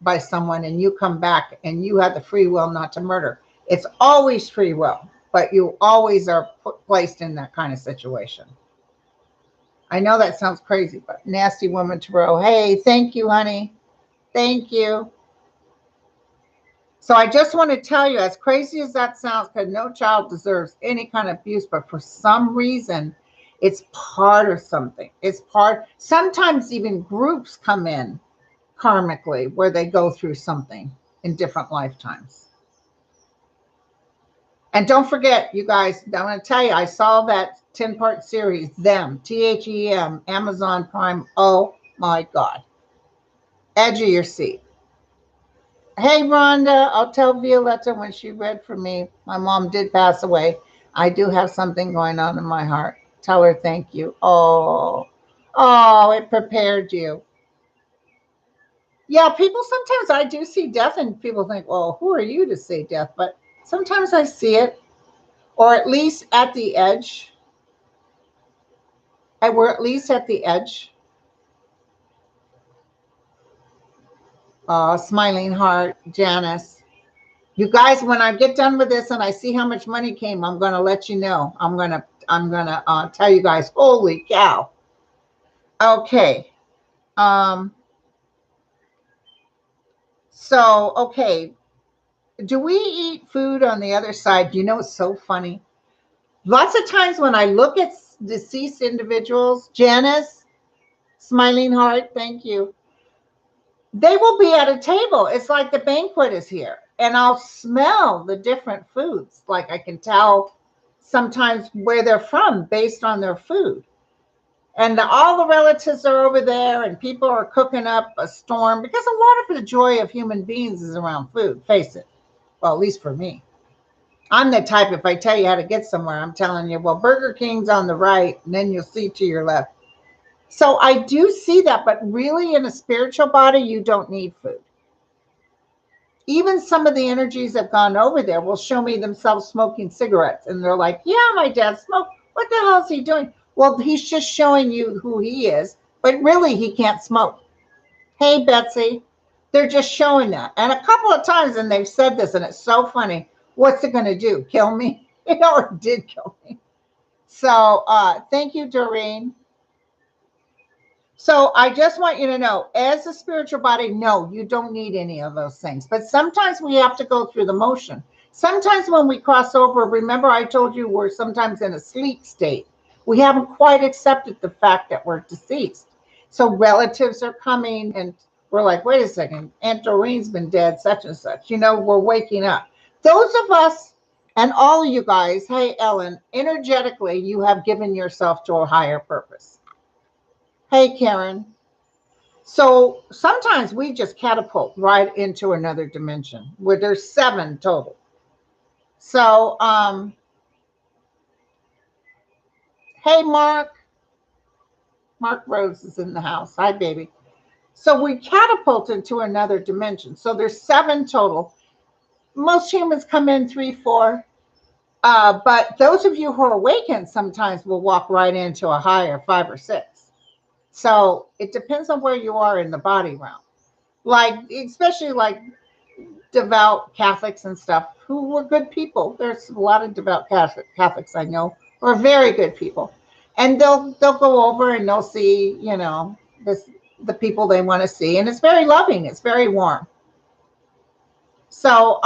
by someone and you come back and you have the free will not to murder. It's always free will, but you always are placed in that kind of situation. I know that sounds crazy, but nasty woman Tarot. Hey, thank you, honey. Thank you. So I just want to tell you, as crazy as that sounds, because no child deserves any kind of abuse, but for some reason, it's part of something. It's part, sometimes even groups come in karmically where they go through something in different lifetimes. And don't forget, you guys, I'm going to tell you, I saw that 10-part series, Them, THEM, Amazon Prime. Oh my God. Edge of your seat. Hey, Rhonda, I'll tell Violetta when she read for me. My mom did pass away. I do have something going on in my heart. Tell her thank you. Oh, it prepared you. Yeah, people, sometimes I do see death and people think, well, who are you to see death? But sometimes I see it, or at least at the edge. We're at least at the edge. Smiling heart, Janice. You guys, when I get done with this and I see how much money came, I'm going to let you know. I'm gonna tell you guys. Holy cow! Okay. So okay. Do we eat food on the other side? You know, it's so funny. Lots of times when I look at deceased individuals, Janice, smiling heart, thank you. They will be at a table. It's like the banquet is here. And I'll smell the different foods. Like I can tell sometimes where they're from based on their food. And all the relatives are over there and people are cooking up a storm because a lot of the joy of human beings is around food. Face it. Well, at least for me. I'm the type, if I tell you how to get somewhere, I'm telling you, well, Burger King's on the right, and then you'll see to your left. So I do see that, but really in a spiritual body, you don't need food. Even some of the energies that have gone over there will show me themselves smoking cigarettes. And they're like, yeah, my dad smoked. What the hell is he doing? Well, he's just showing you who he is, but really he can't smoke. Hey, Betsy, they're just showing that. And a couple of times, and they've said this, and it's so funny. What's it going to do? Kill me? It did kill me. So thank you, Doreen. So I just want you to know, as a spiritual body, no, you don't need any of those things. But sometimes we have to go through the motion. Sometimes when we cross over, remember I told you we're sometimes in a sleep state. We haven't quite accepted the fact that we're deceased. So relatives are coming and we're like, wait a second, Aunt Doreen's been dead, such and such. You know, we're waking up. Those of us and all of you guys, hey, Ellen, energetically, you have given yourself to a higher purpose. Hey, Karen. So sometimes we just catapult right into another dimension where there's 7 total. So, hey, Mark. Mark Rose is in the house. Hi, baby. So we catapult into another dimension. So there's 7 total. Most humans come in 3, 4. But those of you who are awakened sometimes will walk right into a higher 5 or 6. So it depends on where you are in the body realm. Like, especially like devout Catholics and stuff who were good people. There's a lot of devout Catholics I know who are very good people. And they'll go over and they'll see, you know, the people they want to see. And it's very loving. It's very warm. So,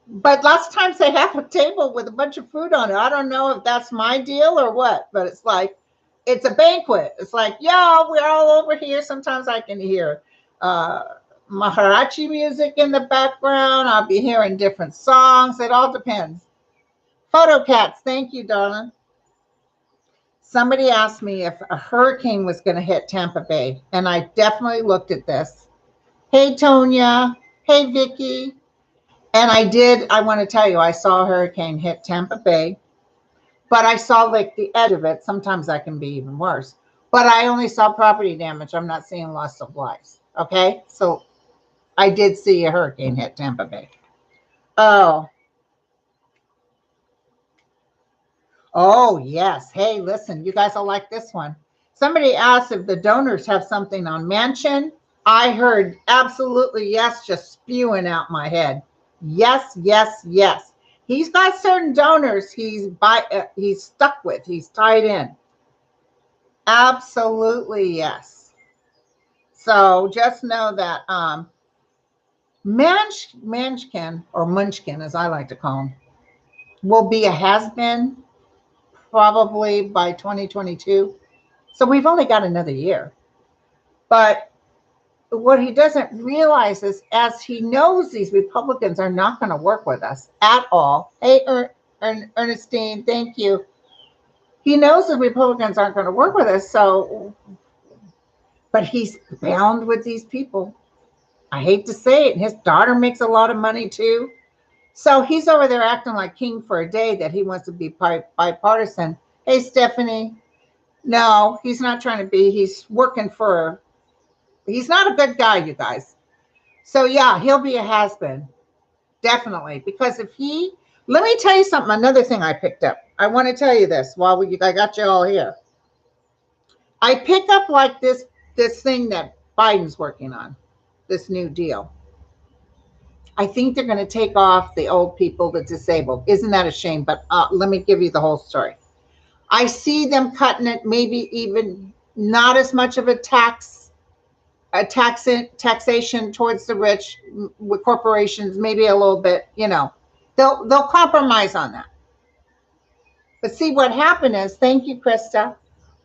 but lots of times they have a table with a bunch of food on it. I don't know if that's my deal or what, but it's like, it's a banquet. It's like, yeah, we're all over here. Sometimes I can hear Maharaji music in the background. I'll be hearing different songs. It all depends. Photo cats, thank you, darling. Somebody asked me if a hurricane was going to hit Tampa Bay, and I definitely looked at this. Hey, Tonya. Hey, Vicky. And I did, I want to tell you, I saw a hurricane hit Tampa Bay, but I saw like the edge of it. Sometimes that can be even worse. But I only saw property damage. I'm not seeing loss of lives. Okay. So I did see a hurricane hit Tampa Bay. Oh, Oh, yes. Hey, listen, you guys will like this one. Somebody asked if the donors have something on Mansion. I heard absolutely yes, just spewing out my head. Yes, yes, yes. He's got certain donors he's stuck with. He's tied in. Absolutely yes. So just know that Munchkin or Munchkin, as I like to call him, will be a has been probably by 2022. So we've only got another year. But what he doesn't realize is, as he knows these Republicans are not going to work with us at all. Hey, Ernestine, thank you. He knows the Republicans aren't going to work with us. So, but he's bound with these people. I hate to say it. His daughter makes a lot of money too. So he's over there acting like king for a day that he wants to be bipartisan. Hey, Stephanie. No, he's not trying to be. He's working for, he's not a good guy, you guys. So yeah, he'll be a has-been. Definitely. Because if he, let me tell you something, another thing I picked up. I want to tell you this while I got you all here. I pick up like this thing that Biden's working on, this new deal. I think they're going to take off the old people, the disabled. Isn't that a shame? But let me give you the whole story. I see them cutting it, maybe even not as much of a taxation towards the rich with corporations, maybe a little bit. They'll compromise on that. But see, what happened is, thank you, Krista.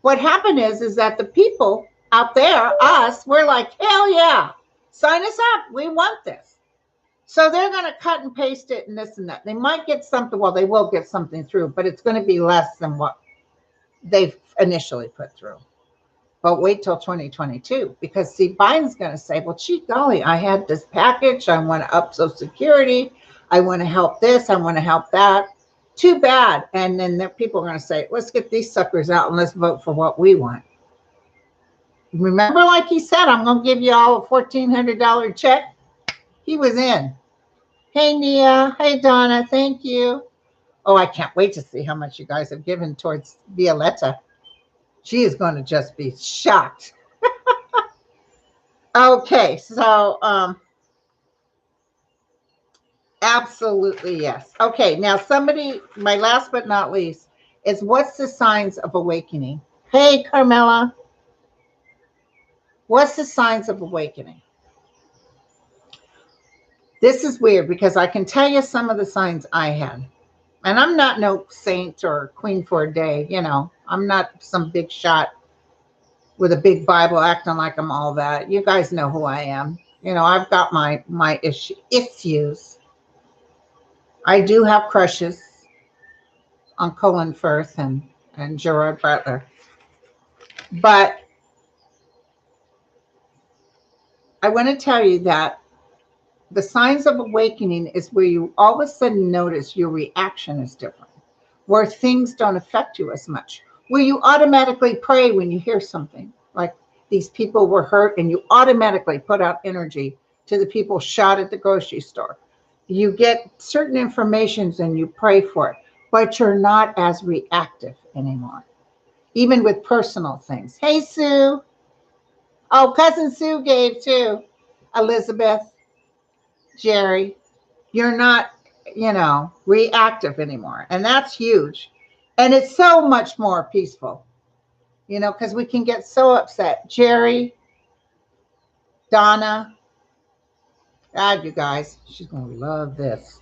What happened is that the people out there, us, we're like, hell yeah, sign us up. We want this. So they're going to cut and paste it and this and that. They might get something. Well, they will get something through, but it's going to be less than what they've initially put through. But wait till 2022, because see, Biden's going to say, well, gee golly, I had this package. I want to up Social Security. I want to help this. I want to help that. Too bad. And then people are going to say, let's get these suckers out and let's vote for what we want. Remember, like he said, I'm going to give you all a $1,400 check. He was in. Hey, Nia. Hey, Donna. Thank you. Oh, I can't wait to see how much you guys have given towards Violetta. She is going to just be shocked. Okay, so absolutely yes. Okay, now my last but not least, is what's the signs of awakening? Hey, Carmela. What's the signs of awakening? This is weird because I can tell you some of the signs I had. And I'm not no saint or queen for a day, I'm not some big shot with a big Bible acting like I'm all that. You guys know who I am. I've got my issues. I do have crushes on Colin Firth and Gerard Butler. But I want to tell you that the signs of awakening is where you all of a sudden notice your reaction is different, where things don't affect you as much, where you automatically pray when you hear something like these people were hurt and you automatically put out energy to the people shot at the grocery store. You get certain informations and you pray for it, but you're not as reactive anymore, even with personal things. Hey, Sue. Oh, cousin Sue gave too. Elizabeth, Jerry, you're not, reactive anymore. And that's huge. And it's so much more peaceful, because we can get so upset. Jerry, Donna, God, you guys, she's going to love this.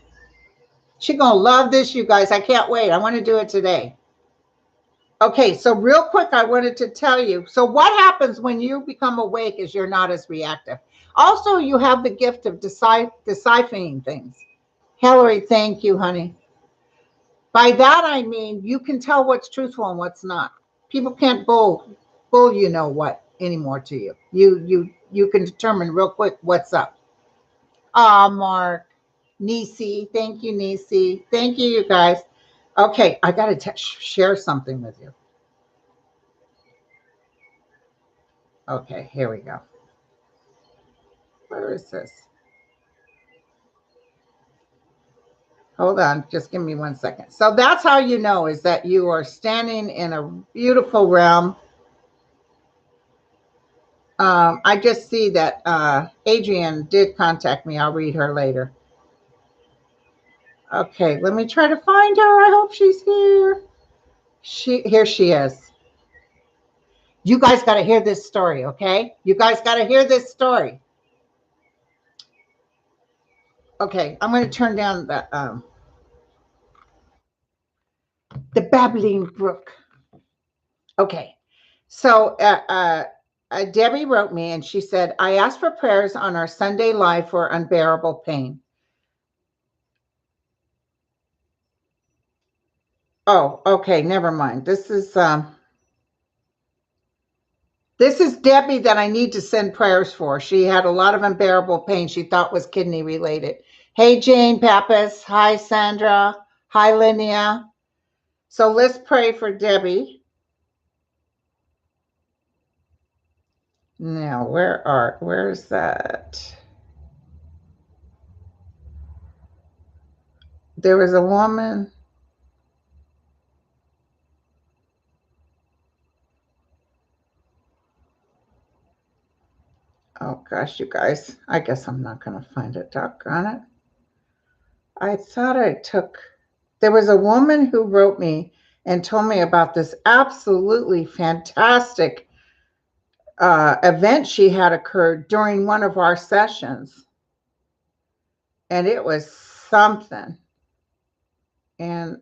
She's going to love this, you guys. I can't wait. I want to do it today. Okay, so real quick, I wanted to tell you. So what happens when you become awake is you're not as reactive. Also, you have the gift of deciphering things. Hillary, thank you, honey. By that, I mean, you can tell what's truthful and what's not. People can't bull what anymore to you. You can determine real quick what's up. Mark, Nisi, thank you, Nisi. Thank you, you guys. Okay, I got to share something with you. Okay, here we go. Where is this? Hold on, just give me 1 second. So that's how you know, is that you are standing in a beautiful realm. I just see that Adrienne did contact me. I'll read her later. Okay, let me try to find her. I hope she's here. Here she is. You guys got to hear this story, okay? You guys got to hear this story. Okay, I'm going to turn down the babbling brook. Okay, so Debbie wrote me and she said, I asked for prayers on our Sunday live for unbearable pain. Oh, okay, never mind. This is Debbie that I need to send prayers for. She had a lot of unbearable pain she thought was kidney related. Hey, Jane Pappas. Hi, Sandra. Hi, Linnea. So let's pray for Debbie. Now, where's that? There was a woman. Oh gosh, you guys, I guess I'm not going to find it. Doggone it. I thought I took, there was a woman who wrote me and told me about this absolutely fantastic event she had occurred during one of our sessions. And it was something. And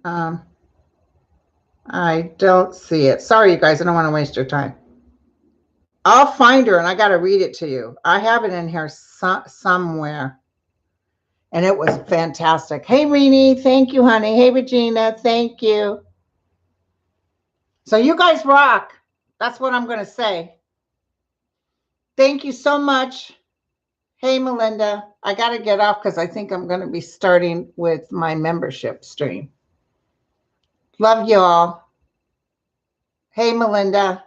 I don't see it. Sorry, you guys, I don't want to waste your time. I'll find her and I got to read it to you. I have it in here somewhere. And it was fantastic. Hey, Renee, thank you, honey. Hey, Regina, thank you. So you guys rock. That's what I'm going to say. Thank you so much. Hey, Melinda, I got to get off because I think I'm going to be starting with my membership stream. Love you all. Hey, Melinda.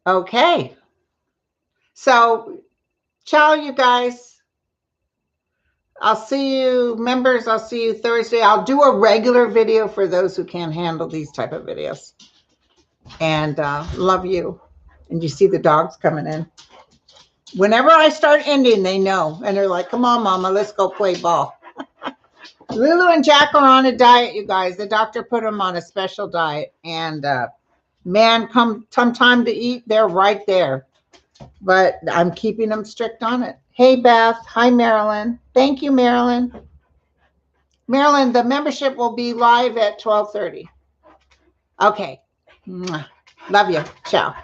Okay. So, ciao, you guys. I'll see you, members. I'll see you Thursday. I'll do a regular video for those who can't handle these type of videos. And love you. And you see the dogs coming in. Whenever I start ending, they know. And they're like, come on, Mama, let's go play ball. Lulu and Jack are on a diet, you guys. The doctor put them on a special diet. And man, come time to eat, they're right there. But I'm keeping them strict on it. Hey, Beth. Hi, Marilyn. Thank you, Marilyn. Marilyn, the membership will be live at 12:30. Okay. Love you. Ciao.